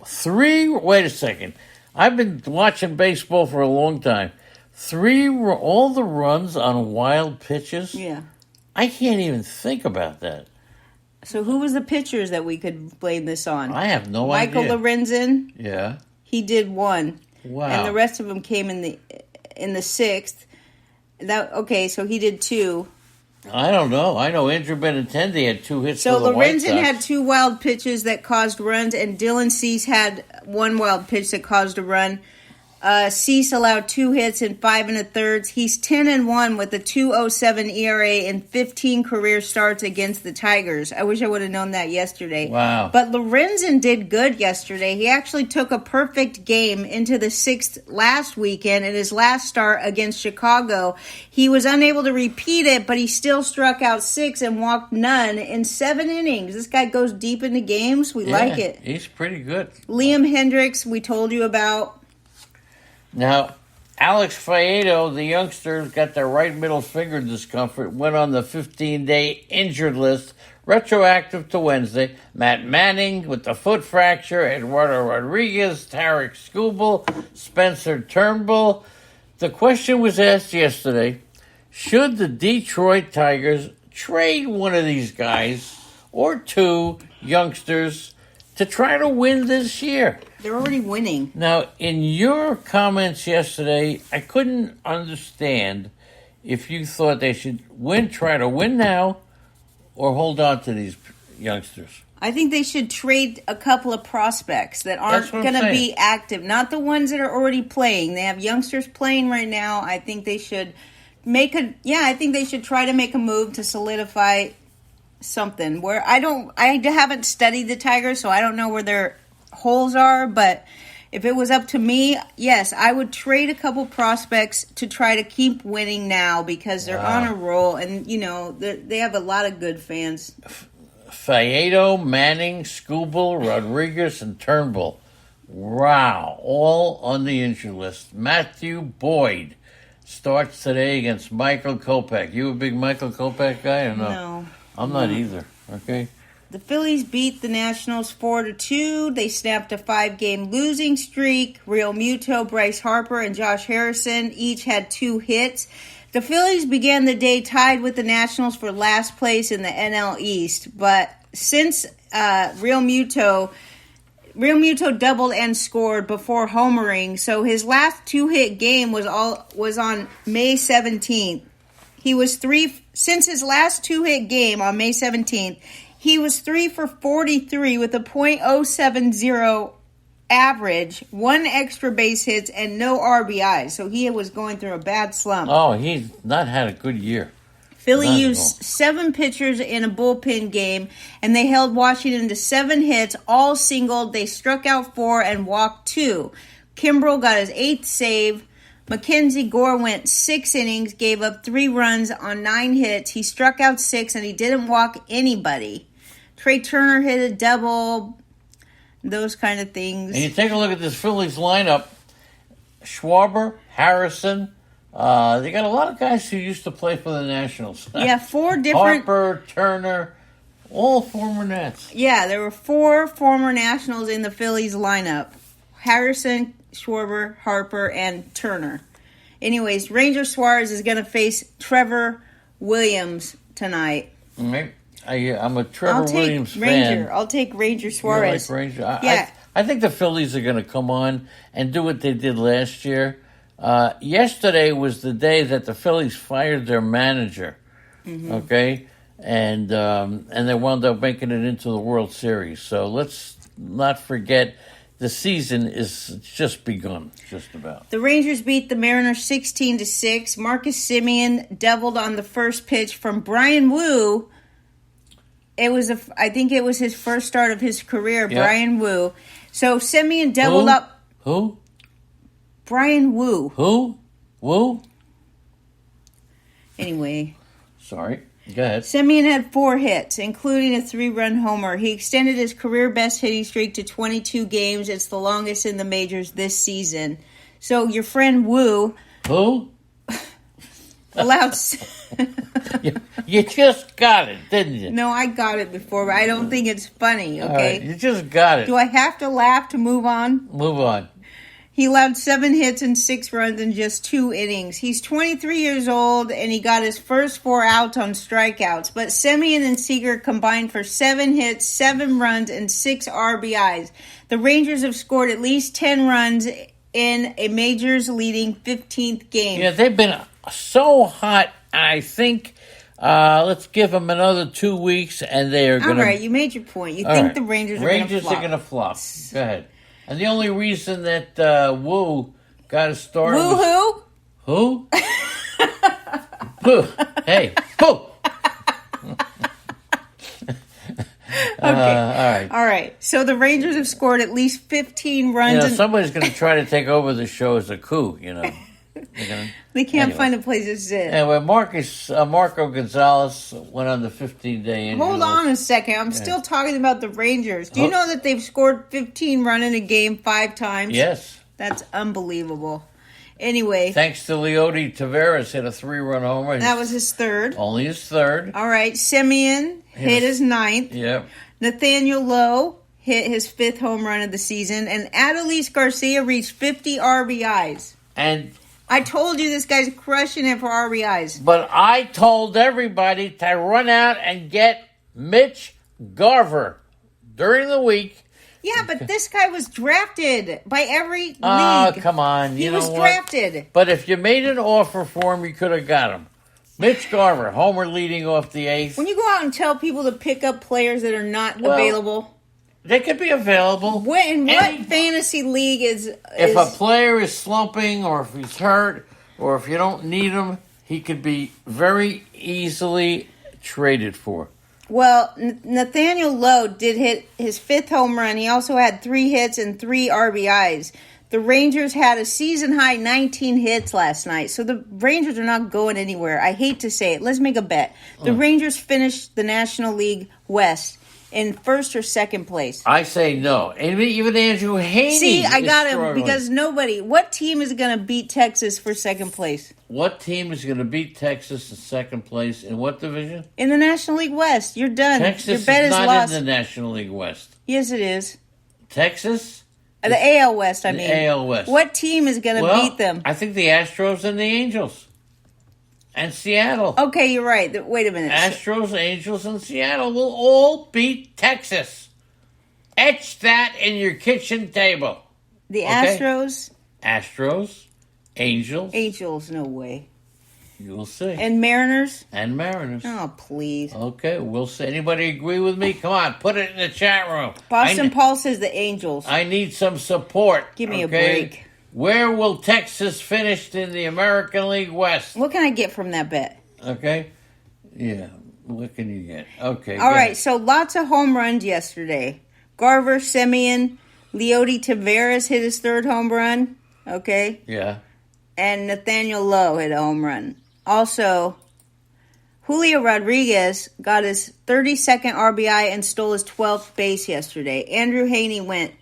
3? Wait a second. I've been watching baseball for a long time. 3, all the runs on wild pitches? Yeah. I can't even think about that. So who was the pitchers that we could blame this on? I have no idea. Michael Lorenzen. Yeah. He did 1. Wow. And the rest of them came in the 6th. So he did 2. I don't know. I know Andrew Benintendi had 2 hits for the White Sox. So Lorenzen had 2 wild pitches that caused runs, and Dylan Cease had 1 wild pitch that caused a run. Cease allowed 2 hits in 5 1/3. He's 10-1 with a 2.07 ERA and 15 career starts against the Tigers. I wish I would have known that yesterday. Wow. But Lorenzen did good yesterday. He actually took a perfect game into the 6th last weekend in his last start against Chicago. He was unable to repeat it, but he still struck out 6 and walked none in 7 innings. This guy goes deep into games. We like it. He's pretty good. Liam Hendricks, we told you about. Now, Alex Faedo, the youngster, got their right middle finger discomfort, went on the 15-day injured list, retroactive to Wednesday. Matt Manning with the foot fracture, Eduardo Rodriguez, Tarek Skubal, Spencer Turnbull. The question was asked yesterday, should the Detroit Tigers trade one of these guys or 2 youngsters to try to win this year? They're already winning. Now, in your comments yesterday, I couldn't understand if you thought they should try to win now, or hold on to these youngsters. I think they should trade a couple of prospects that aren't going to be active, not the ones that are already playing. They have youngsters playing right now. I think they should I think they should try to make a move to solidify something. Where I haven't studied the Tigers, so I don't know where their holes are, but if it was up to me, yes, I would trade a couple prospects to try to keep winning now because they're on a roll, and they have a lot of good fans. Faedo, Manning, Skubal, Rodriguez, and Turnbull. Wow, all on the injury list. Matthew Boyd starts today against Michael Kopech. You a big Michael Kopech guy or no? No. I'm not either, okay? The Phillies beat the Nationals 4-2. They snapped a 5-game losing streak. Real Muto, Bryce Harper, and Josh Harrison each had 2 hits. The Phillies began the day tied with the Nationals for last place in the NL East, but since Real Muto doubled and scored before homering, so his last 2-hit game was on May 17th. Since his last 2-hit game on May 17th, he was 3 for 43 with a .070 average, 1 extra base hits, and no RBIs. So he was going through a bad slump. Oh, he's not had a good year. Philly used 7 pitchers in a bullpen game, and they held Washington to 7 hits, all singled. They struck out 4 and walked 2. Kimbrel got his 8th save. Mackenzie Gore went 6 innings, gave up 3 runs on 9 hits. He struck out 6, and he didn't walk anybody. Trey Turner hit a double, those kind of things. And you take a look at this Phillies lineup. Schwarber, Harrison. They got a lot of guys who used to play for the Nationals. Yeah, 4 different... Harper, Turner, all former Nats. Yeah, there were 4 former Nationals in the Phillies lineup. Harrison, Schwarber, Harper, and Turner. Anyways, Ranger Suarez is going to face Trevor Williams tonight. All right. I'm a Trevor Williams fan. I'll take Ranger Suarez. You like Ranger? Yeah. I think the Phillies are going to come on and do what they did last year. Yesterday was the day that the Phillies fired their manager. Mm-hmm. Okay, and they wound up making it into the World Series. So let's not forget the season is just begun, just about. The Rangers beat the Mariners 16-6. Marcus Semien doubled on the first pitch from Brian Wu. I think it was his first start of his career, yep. Brian Wu. So Semien doubled up. Who? Brian Wu. Who? Wu? Anyway. Sorry. Go ahead. Semien had 4 hits, including a 3-run homer. He extended his career best hitting streak to 22 games. It's the longest in the majors this season. So your friend Wu... Who? allowed... you just got it, didn't you? No, I got it before, but I don't think it's funny, okay? All right, you just got it. Do I have to laugh to move on? Move on. He allowed 7 hits and 6 runs in just 2 innings. He's 23 years old, and he got his first 4 outs on strikeouts. But Semien and Seager combined for 7 hits, 7 runs, and 6 RBIs. The Rangers have scored at least 10 runs in a majors leading 15th game. Yeah, they've been so hot. I think let's give them another 2 weeks, and they are going to... All right, you made your point. You think the Rangers are going to flop. Rangers are going to flop. Go ahead. And the only reason that Wu got a start was... Who? Who? Hey, who? Okay. All right. So the Rangers have scored at least 15 runs. Somebody's going to try to take over the show as a coup, They can't find a place to sit. Anyway, Marco Gonzalez went on the 15-day injury. Hold on a second. I'm still talking about the Rangers. Do you know that they've scored 15 runs in a game 5 times? Yes. That's unbelievable. Anyway. Thanks to Leody Taveras hit a 3-run homer. That was his 3rd. Only his 3rd. All right. Semien hit his 9th. Yep. Nathaniel Lowe hit his 5th home run of the season. And Adolis Garcia reached 50 RBIs. And... I told you this guy's crushing it for RBIs. But I told everybody to run out and get Mitch Garver during the week. Yeah, but this guy was drafted by every league. Oh, come on. He was drafted. But if you made an offer for him, you could have got him. Mitch Garver, homer leading off the eighth. When you go out and tell people to pick up players that are not available, they could be available. what fantasy league is? If a player is slumping, or if he's hurt, or if you don't need him, he could be very easily traded for. Well, Nathaniel Lowe did hit his 5th home run. He also had 3 hits and 3 RBIs. The Rangers had a season-high 19 hits last night, so the Rangers are not going anywhere. I hate to say it. Let's make a bet. The Rangers finished the National League West in 1st or 2nd place. I say no. And even Andrew Haney. See, I got him struggling. because nobody. What team is going to beat Texas for 2nd place? What team is going to beat Texas in 2nd place in what division? In the National League West. You're done. Texas Your bet is not lost. in the National League West. Yes, it is. Texas? The AL West, I mean. The AL West. What team is going to beat them? I think the Astros and the Angels. And Seattle. Okay, you're right. Wait a minute. Astros, Angels, and Seattle will all beat Texas. Etch that in your kitchen table. The Okay? Astros? Astros, Angels. No way. You will see. And Mariners? And Mariners. Oh, please. Okay, we'll see. Anybody agree with me? Come on, put it in the chat room. Boston Paul says the Angels. I need some support. Give me a break. Where will Texas finish in the American League West? What can I get from that bet? Okay. Yeah. What can you get? Okay. All right, so lots of home runs yesterday. Garver, Semien, Leody Taveras hit his 3rd home run. Okay. Yeah. And Nathaniel Lowe hit a home run. Also, Julio Rodriguez got his 32nd RBI and stole his 12th base yesterday. Andrew Haney went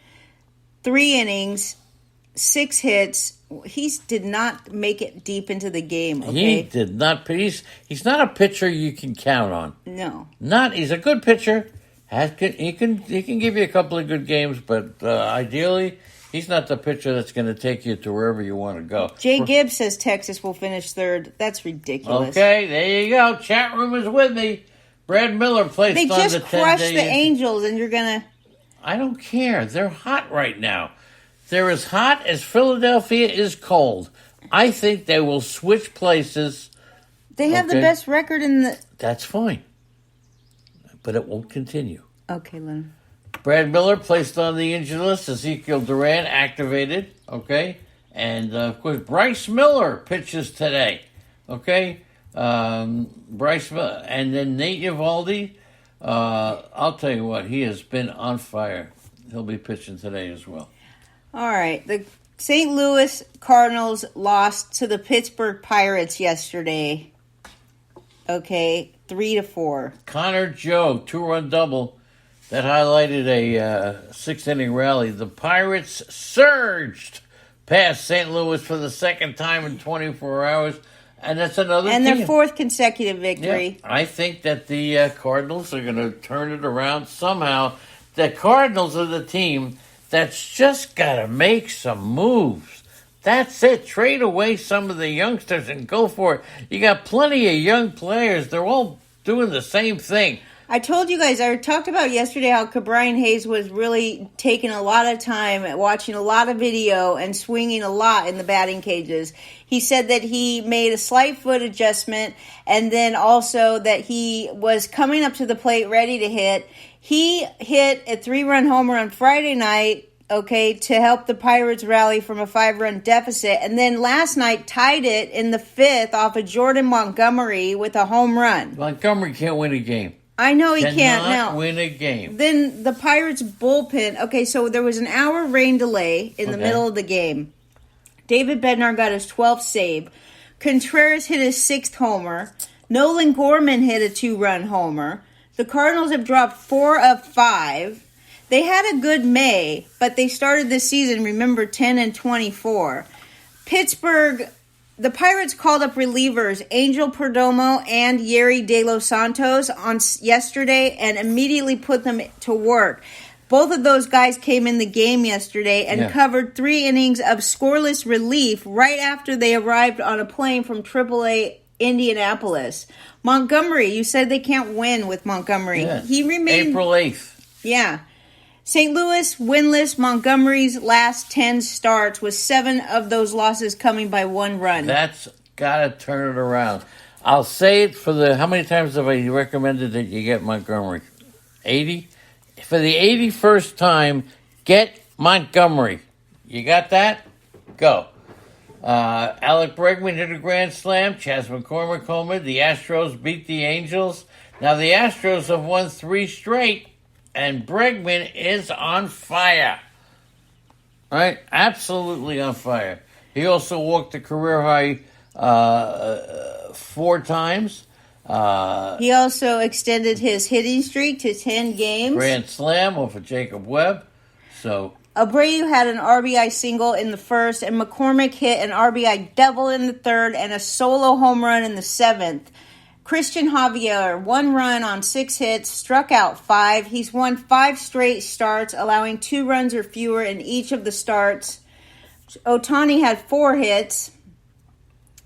3 innings, 6 hits. He did not make it deep into the game. Okay? He did not. He's not a pitcher you can count on. No. He's a good pitcher. He can give you a couple of good games, but ideally, he's not the pitcher that's going to take you to wherever you want to go. Jay Gibbs says Texas will finish 3rd. That's ridiculous. Okay, there you go. Chat room is with me. Brad Miller placed They on the 10-day. just crushed the Angels, and you're going to... I don't care. They're hot right now. They're as hot as Philadelphia is cold. I think they will switch places. They have the best record in the... That's fine. But it won't continue. Okay, Lynn. Brad Miller placed on the injured list. Ezekiel Duran activated. Okay. And, of course, Bryce Miller pitches today. Okay. Bryce Miller. And then Nate Eovaldi. I'll tell you what. He has been on fire. He'll be pitching today as well. All right. The St. Louis Cardinals lost to the Pittsburgh Pirates yesterday. Okay. 3-4. Connor Joe, 2-run double. That highlighted a 6-inning rally. The Pirates surged past St. Louis for the 2nd time in 24 hours. And that's another And team. their 4th consecutive victory. Yeah, I think that the Cardinals are going to turn it around somehow. The Cardinals are the team that's just got to make some moves. That's it. Trade away some of the youngsters and go for it. You got plenty of young players. They're all doing the same thing. I told you guys, I talked about yesterday how Brian Hayes was really taking a lot of time at watching a lot of video and swinging a lot in the batting cages. He said that he made a slight foot adjustment and then also that he was coming up to the plate ready to hit. He hit a 3-run homer on Friday night, okay, to help the Pirates rally from a 5-run deficit. And then last night tied it in the 5th off of Jordan Montgomery with a home run. Montgomery can't win a game. I know he can't Cannot now. win a game. Then the Pirates bullpen. Okay, so there was an hour rain delay in the middle of the game. David Bednar got his 12th save. Contreras hit his 6th homer. Nolan Gorman hit a 2-run homer. The Cardinals have dropped 4 of 5. They had a good May, but they started this season, remember, 10-24. Pittsburgh, the Pirates called up relievers Angel Perdomo and Yeri De Los Santos on yesterday and immediately put them to work. Both of those guys came in the game yesterday and covered 3 innings of scoreless relief right after they arrived on a plane from AAA Indianapolis. Montgomery, you said they can't win with Montgomery. Yeah. He remained... April 8th. Yeah. St. Louis, winless. Montgomery's last 10 starts, with 7 of those losses coming by 1 run. That's got to turn it around. I'll say it for how many times have I recommended that you get Montgomery? 80? For the 81st time, get Montgomery. You got that? Go. Alec Bregman hit a grand slam. Chas McCormick homered. The Astros beat the Angels. Now the Astros have won 3 straight, and Bregman is on fire. Right? Absolutely on fire. He also walked the career high 4 times. He also extended his hitting streak to 10 games. Grand slam off of Jacob Webb. So Abreu had an RBI single in the first, and McCormick hit an RBI double in the third and a solo home run in the 7th. Christian Javier, 1 run on 6 hits, struck out 5. He's won 5 straight starts, allowing 2 runs or fewer in each of the starts. Ohtani had 4 hits.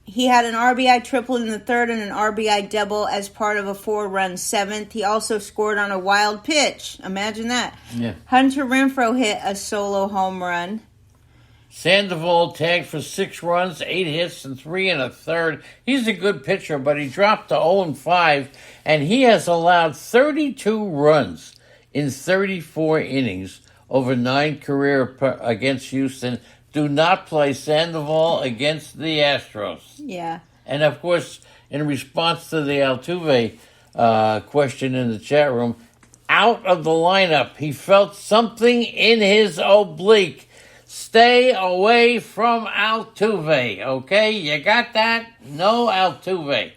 He had an RBI triple in the third and an RBI double as part of a 4-run 7th. He also scored on a wild pitch. Imagine that. Yeah. Hunter Renfroe hit a solo home run. Sandoval tagged for 6 runs, 8 hits, and 3 1/3. He's a good pitcher, but he dropped to 0-5, and he has allowed 32 runs in 34 innings over 9 career against Houston. Do not play Sandoval against the Astros. Yeah. And, of course, in response to the Altuve question in the chat room, out of the lineup, he felt something in his oblique. Stay away from Altuve, okay? You got that? No Altuve.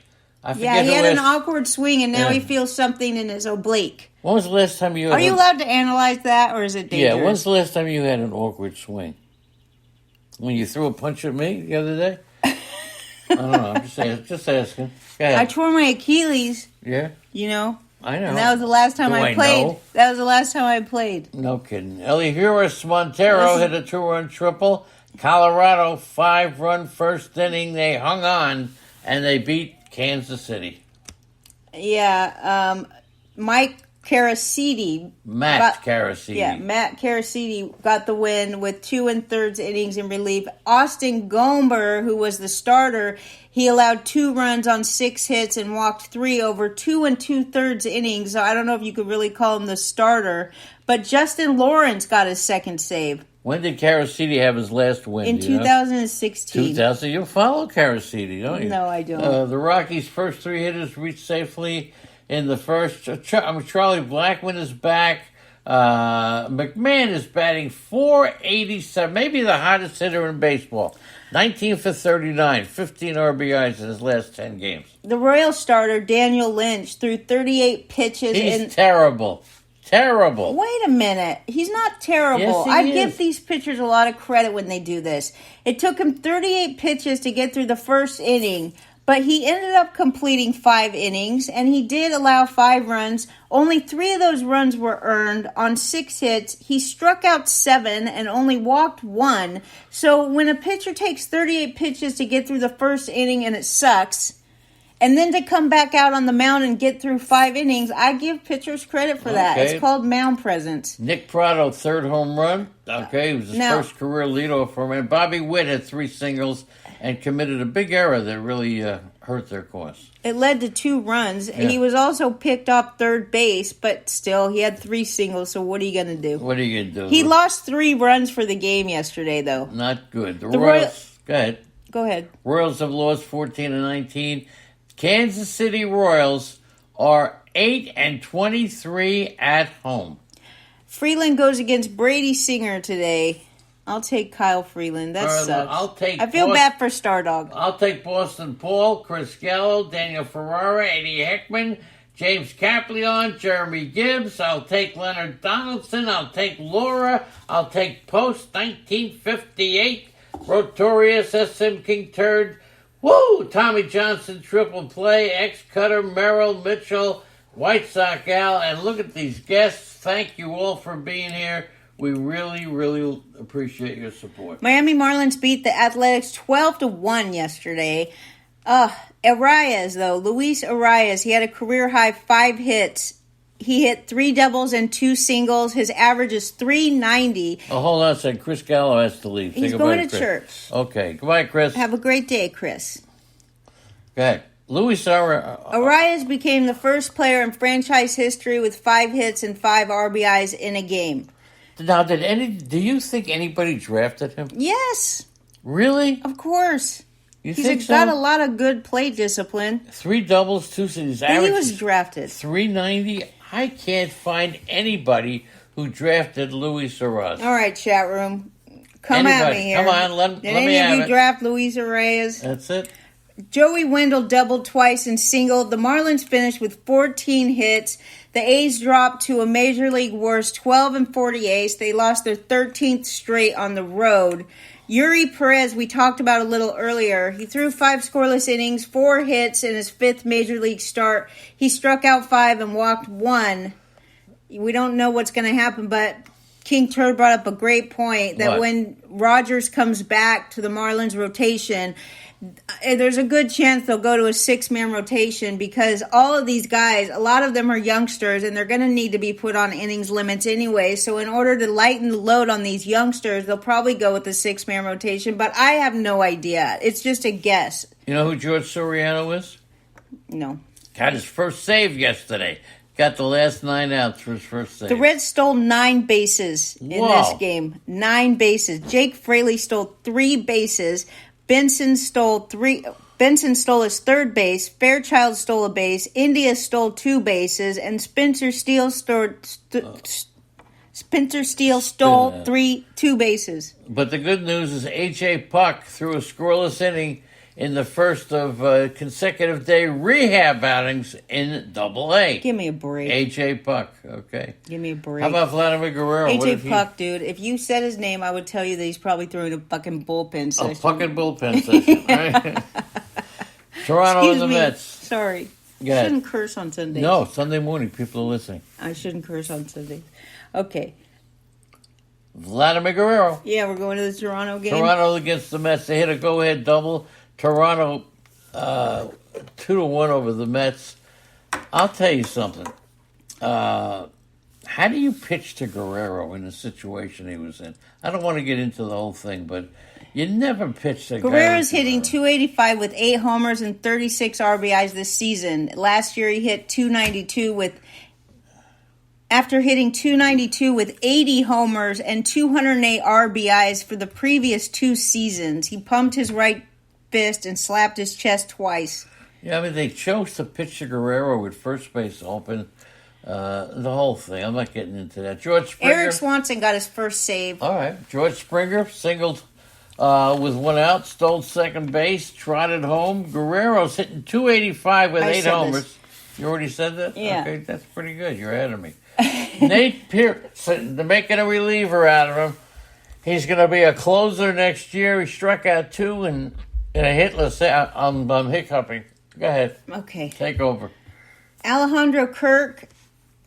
Yeah, he had an awkward swing, and now he feels something in his oblique. When was the last time you... Are you allowed to analyze that, or is it dangerous? Yeah, when's the last time you had an awkward swing? When you threw a punch at me the other day? I don't know. I'm just asking. Go ahead. I tore my Achilles. Yeah? You know? I know. And that was the last time I played. Know? That was the last time I played. No kidding. Elihuris Montero hit a 2-run triple. Colorado, 5-run first inning. They hung on, and they beat Kansas City. Yeah. Mike Caracidi. Matt Caracidi. Yeah, Matt Caracidi got the win with 2 1/3 innings in relief. Austin Gomber, who was the starter, he allowed 2 runs on 6 hits and walked 3 over 2 2/3 innings. So I don't know if you could really call him the starter. But Justin Lawrence got his second save. When did Caracidi have his last win? In 2016. 2000. You follow Caracidi, don't you? No, I don't. The Rockies' first 3 hitters reached safely in the first. Charlie Blackmon is back. McMahon is batting .487, maybe the hottest hitter in baseball. 19 for 39, 15 RBIs in his last 10 games. The Royals starter, Daniel Lynch, threw 38 pitches. He's terrible. Terrible. Wait a minute. He's not terrible. Yes, I is. give these pitchers a lot of credit when they do this. It took him 38 pitches to get through the first inning, but he ended up completing 5 innings, and he did allow 5 runs. Only 3 of those runs were earned on 6 hits. He struck out 7 and only walked 1. So when a pitcher takes 38 pitches to get through the first inning and it sucks, and then to come back out on the mound and get through 5 innings, I give pitchers credit for that. It's called mound presence. Nick Prado, 3rd home run. Okay, it was his first career leadoff home run. Bobby Witt had 3 singles and committed a big error that really hurt their cause. It led to 2 runs. Yeah. He was also picked off third base, but still, he had 3 singles, so what are you going to do? What are you going to do? He lost 3 runs for the game yesterday, though. Not good. The Royals... Go ahead. Go ahead. Royals have lost 14-19. Kansas City Royals are 8-23 at home. Freeland goes against Brady Singer today. I'll take Kyle Freeland. That sucks. I feel bad for Stardog. I'll take Boston Paul, Chris Gallo, Daniel Ferrara, Eddie Heckman, James Caplion, Jeremy Gibbs. I'll take Leonard Donaldson. I'll take Laura. I'll take Post 1958, Rotorius, SM King Turd. Woo! Tommy Johnson, triple play, X-Cutter, Merrill, Mitchell, White Sox Al, and look at these guests. Thank you all for being here. We really, really appreciate your support. Miami Marlins beat the Athletics 12-1 yesterday. Arias, though, Luis Arias, he had a career-high 5 hits. He hit 3 doubles and 2 singles. His average is .390. Oh, hold on a second. Chris Gallo has to leave. He's going to church. Okay. Goodbye, Chris. Have a great day, Chris. Go ahead. Luis Arias became the first player in franchise history with 5 hits and 5 RBIs in a game. Now, do you think anybody drafted him? Yes. Really? Of course. He's got a lot of good plate discipline. 3 doubles, 2 cities. He was drafted. 390. I can't find anybody who drafted Luis Arias. All right, chat room. Come at me here. Come on, let me have it. Did any of you draft Luis Arias? That's it. Joey Wendell doubled twice and singled. The Marlins finished with 14 hits. The A's dropped to a major league worst 12-48. They lost their 13th straight on the road. Yuri Perez, we talked about a little earlier. He threw 5 scoreless innings, 4 hits in his 5th major league start. He struck out 5 and walked 1. We don't know what's going to happen, but King Turd brought up a great point that when Rogers comes back to the Marlins rotation, there's a good chance they'll go to a 6-man rotation because all of these guys, a lot of them are youngsters, and they're going to need to be put on innings limits anyway. So in order to lighten the load on these youngsters, they'll probably go with the 6-man rotation, but I have no idea. It's just a guess. You know who George Soriano is? No. Got his first save yesterday. Got the last 9 outs for his first save. The Reds stole 9 bases in this game. 9 bases. Jake Fraley stole 3 bases. Benson stole his 3rd base. Fairchild stole a base. India stole 2 bases, and Spencer Steele stole 2 bases. But the good news is A.J. Puck threw a scoreless inning in the first of consecutive day rehab outings in Double-A. Give me a break. A.J. Puck, okay. Give me a break. How about Vladimir Guerrero? A.J. Puck, dude, if you said his name, I would tell you that he's probably throwing a fucking bullpen session. A fucking bullpen session, right? Toronto and the Mets. Sorry. I shouldn't curse on Sundays. No, Sunday morning, people are listening. I shouldn't curse on Sundays. Okay. Vladimir Guerrero. Yeah, we're going to the Toronto game. Toronto against the Mets. They hit a go-ahead double. Toronto 2-1 over the Mets. I'll tell you something. How do you pitch to Guerrero in the situation he was in? I don't want to get into the whole thing, but you never pitch to Guerrero's hitting .285 with 8 homers and 36 RBIs this season. Last year he hit .292 after hitting .292 with 80 homers and 208 RBIs for the previous 2 seasons. He pumped his right fist and slapped his chest twice. Yeah, I mean, they chose to pitch to Guerrero with first base open. The whole thing. I'm not getting into that. George Springer. Eric Swanson got his first save. All right. George Springer singled with 1 out, stole second base, trotted home. Guerrero's hitting .285 with 8 homers. This. You already said that? Yeah. Okay, that's pretty good. You're ahead of me. Nate Pearson, they're making a reliever out of him. He's going to be a closer next year. He struck out 2 in a hitless. I'm hiccuping. Go ahead. Okay. Take over. Alejandro Kirk,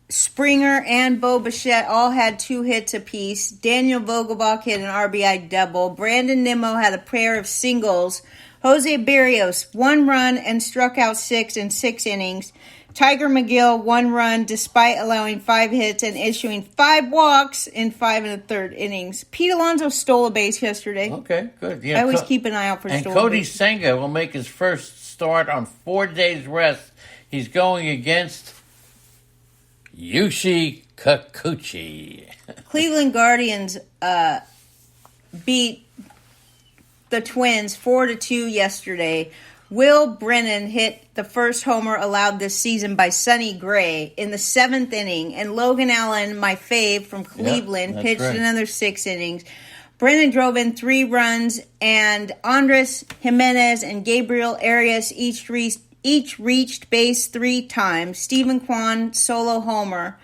Springer, and Bo Bichette all had 2 hits apiece. Daniel Vogelbach hit an RBI double. Brandon Nimmo had a pair of singles. Jose Barrios, 1 run and struck out 6 in 6 innings. Tiger McGill, 1 run despite allowing 5 hits and issuing 5 walks in 5 1/3 innings. Pete Alonso stole a base yesterday. Okay, good. Yeah, I always keep an eye out for and stolen Cody base. Senga will make his first start on 4 days rest. He's going against Yushi Kikuchi. Cleveland Guardians beat the Twins 4-2 yesterday. Will Brennan hit the first homer allowed this season by Sonny Gray in the 7th inning, and Logan Allen, my fave from Cleveland, pitched another 6 innings. Brennan drove in 3 runs, and Andres Jimenez and Gabriel Arias each reached base 3 times. Stephen Kwan solo homer.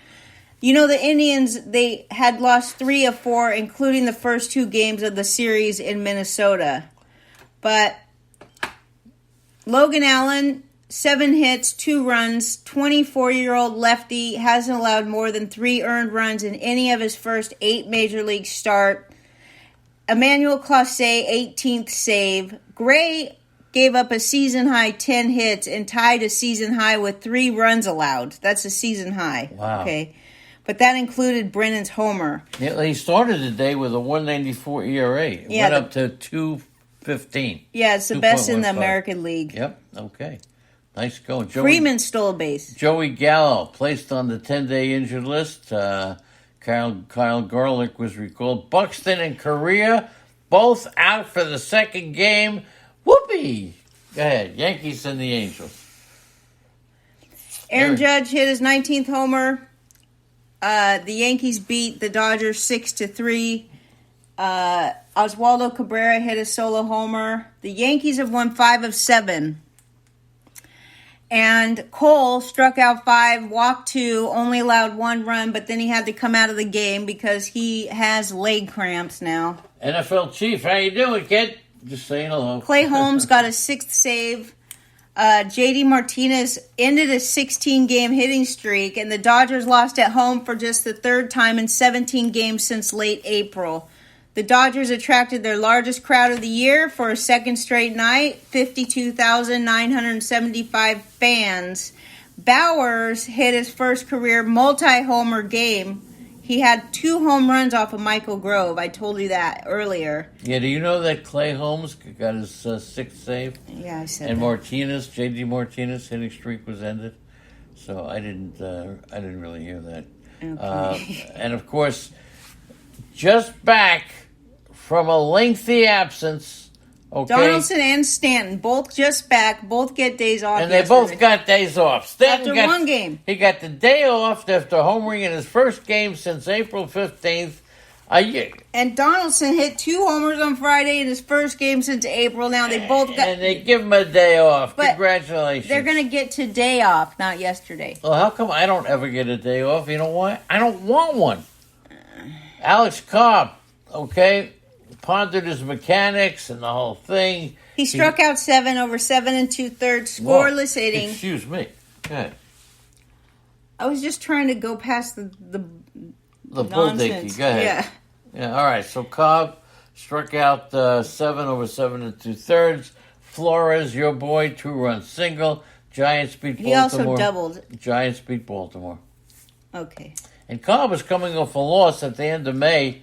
You know, the Indians, they had lost 3 of 4, including the first 2 games of the series in Minnesota. But Logan Allen, 7 hits, 2 runs, 24-year-old lefty, hasn't allowed more than 3 earned runs in any of his first 8 major league start. Emmanuel Clase, 18th save. Gray gave up a season-high 10 hits and tied a season high with 3 runs allowed. That's a season high. Wow. Okay. But that included Brennan's homer. Yeah, he started the day with a 1.94 ERA. It went up to 2.15. Yeah, it's the best in the American League. Yep, okay. Nice going. Freeman stole a base. Joey Gallo placed on the 10-day injured list. Kyle Garlick was recalled. Buxton and Correa both out for the second game. Whoopee! Go ahead. Yankees and the Angels. Aaron Judge hit his 19th homer. The Yankees beat the Dodgers 6-3. Oswaldo Cabrera hit a solo homer. The Yankees have won 5 of 7. And Cole struck out 5, walked 2, only allowed 1 run, but then he had to come out of the game because he has leg cramps now. NFL Chief, how you doing, kid? Just saying hello. Clay Holmes got a 6th save. JD Martinez ended a 16-game hitting streak, and the Dodgers lost at home for just the 3rd time in 17 games since late April. The Dodgers attracted their largest crowd of the year for a second straight night, 52,975 fans. Bowers hit his first career multi-homer game. He had 2 home runs off of Michael Grove. I told you that earlier. Yeah, do you know that Clay Holmes got his 6th save? Yeah, I said and that. Martinez, JD Martinez, hitting streak was ended. So I didn't really hear that. Okay. And of course, just back from a lengthy absence. Okay. Donaldson and Stanton, both just back, both get days off. And they both got days off. After one game. He got the day off after homering in his first game since April 15th. And Donaldson hit 2 homers on Friday in his first game since April. Now they both got... And they give him a day off. But congratulations. they're going to get today off, not yesterday. Well, how come I don't ever get a day off? You know why? I don't want one. Alex Cobb, okay, pondered his mechanics and the whole thing. He struck out 7 over 7 2/3 scoreless innings. Excuse me. Go ahead. I was just trying to go past the bull dicky. Go ahead. Yeah. All right. So Cobb struck out 7 over 7 2/3. Flores, your boy, 2-run single. Giants beat Baltimore. He also doubled. Giants beat Baltimore. Okay. And Cobb was coming off a loss at the end of May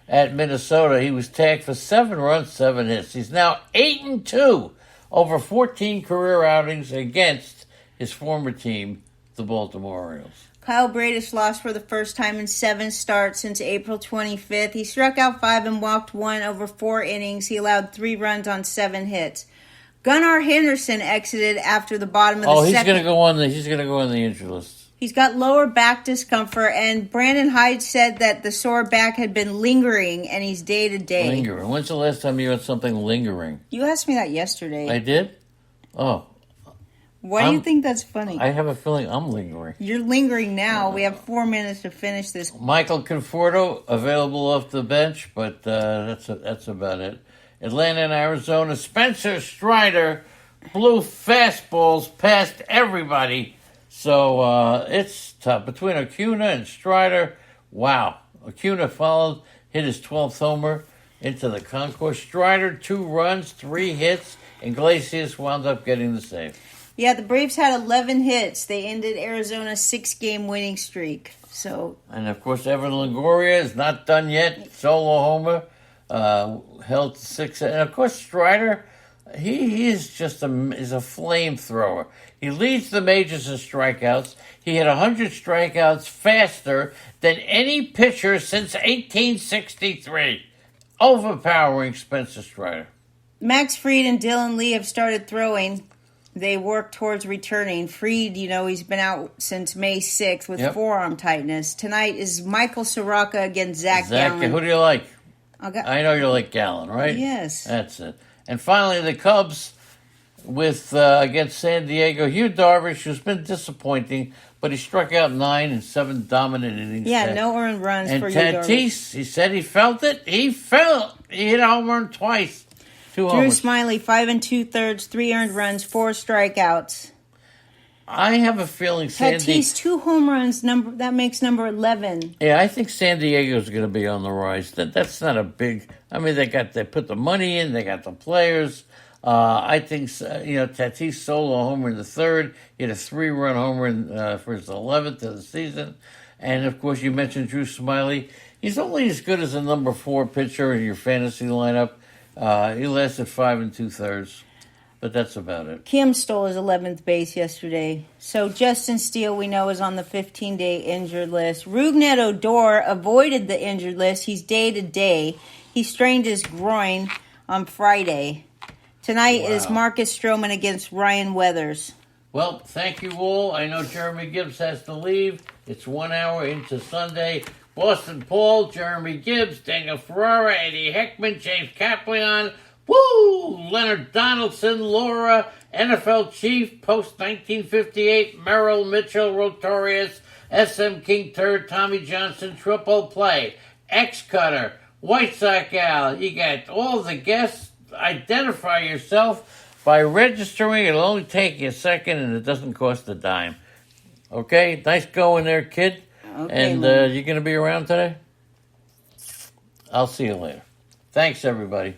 at Minnesota. He was tagged for 7 runs, 7 hits. He's now 8-2 over 14 career outings against his former team, the Baltimore Orioles. Kyle Bradish lost for the first time in 7 starts since April 25th. He struck out 5 and walked 1 over 4 innings. He allowed 3 runs on 7 hits. Gunnar Henderson exited after the bottom of the second. He's going to go on the injury list. He's got lower back discomfort, and Brandon Hyde said that the sore back had been lingering, and he's day to day. Lingering. When's the last time you had something lingering? You asked me that yesterday. I did? Oh. Why do you think that's funny? I have a feeling I'm lingering. You're lingering now. We have 4 minutes to finish this. Michael Conforto available off the bench, but that's about it. Atlanta and Arizona. Spencer Strider blew fastballs past everybody. So it's tough. Between Acuna and Strider, wow. Acuna followed, hit his 12th homer into the concourse. Strider, 2 runs, 3 hits. Iglesias wound up getting the save. Yeah, the Braves had 11 hits. They ended Arizona's 6-game winning streak. And, of course, Evan Longoria is not done yet. Solo homer, held to 6. And, of course, Strider, he is just is a flamethrower. He leads the majors in strikeouts. He had 100 strikeouts faster than any pitcher since 1863. Overpowering Spencer Strider. Max Fried and Dylan Lee have started throwing. They work towards returning. Fried, he's been out since May 6th with forearm tightness. Tonight is Michael Soroka against Zach Gallen. Who do you like? I know you like Gallen, right? Yes. That's it. And finally, the Cubs with against San Diego. Hugh Darvish, who's been disappointing, but he struck out 9 in 7 dominant innings. Yeah, no earned runs for Hugh Darvish. And Tatis, he said he felt it. He hit a home run twice. 2 Drew homers. Smiley, 5 2/3, 3 earned runs, 4 strikeouts. I have a feeling Tatis, 2 home runs. That makes number 11. Yeah, I think San Diego's going to be on the rise. That's not a big. I mean, they put the money in. They got the players. I think Tatis solo homer in the 3rd. He had a 3-run homer for his 11th of the season. And of course, you mentioned Drew Smiley. He's only as good as a number 4 pitcher in your fantasy lineup. He lasted 5 2/3. but that's about it. Kim stole his 11th base yesterday. So Justin Steele, we know, is on the 15-day injured list. Rougned Odor avoided the injured list. He's day-to-day. He strained his groin on Friday. Tonight is Marcus Stroman against Ryan Weathers. Well, thank you all. I know Jeremy Gibbs has to leave. It's 1 hour into Sunday. Boston Paul, Jeremy Gibbs, Daniel Ferrara, Eddie Heckman, James Caplion, Leonard Donaldson, Laura, NFL Chief, post-1958, Merrill Mitchell, Rotorius, SM King Turd, Tommy Johnson, Triple Play, X-Cutter, White Sox Al. You got all the guests. Identify yourself by registering. It'll only take you a second, and it doesn't cost a dime. Okay? Nice going there, kid. Okay, and you going to be around today? I'll see you later. Thanks, everybody.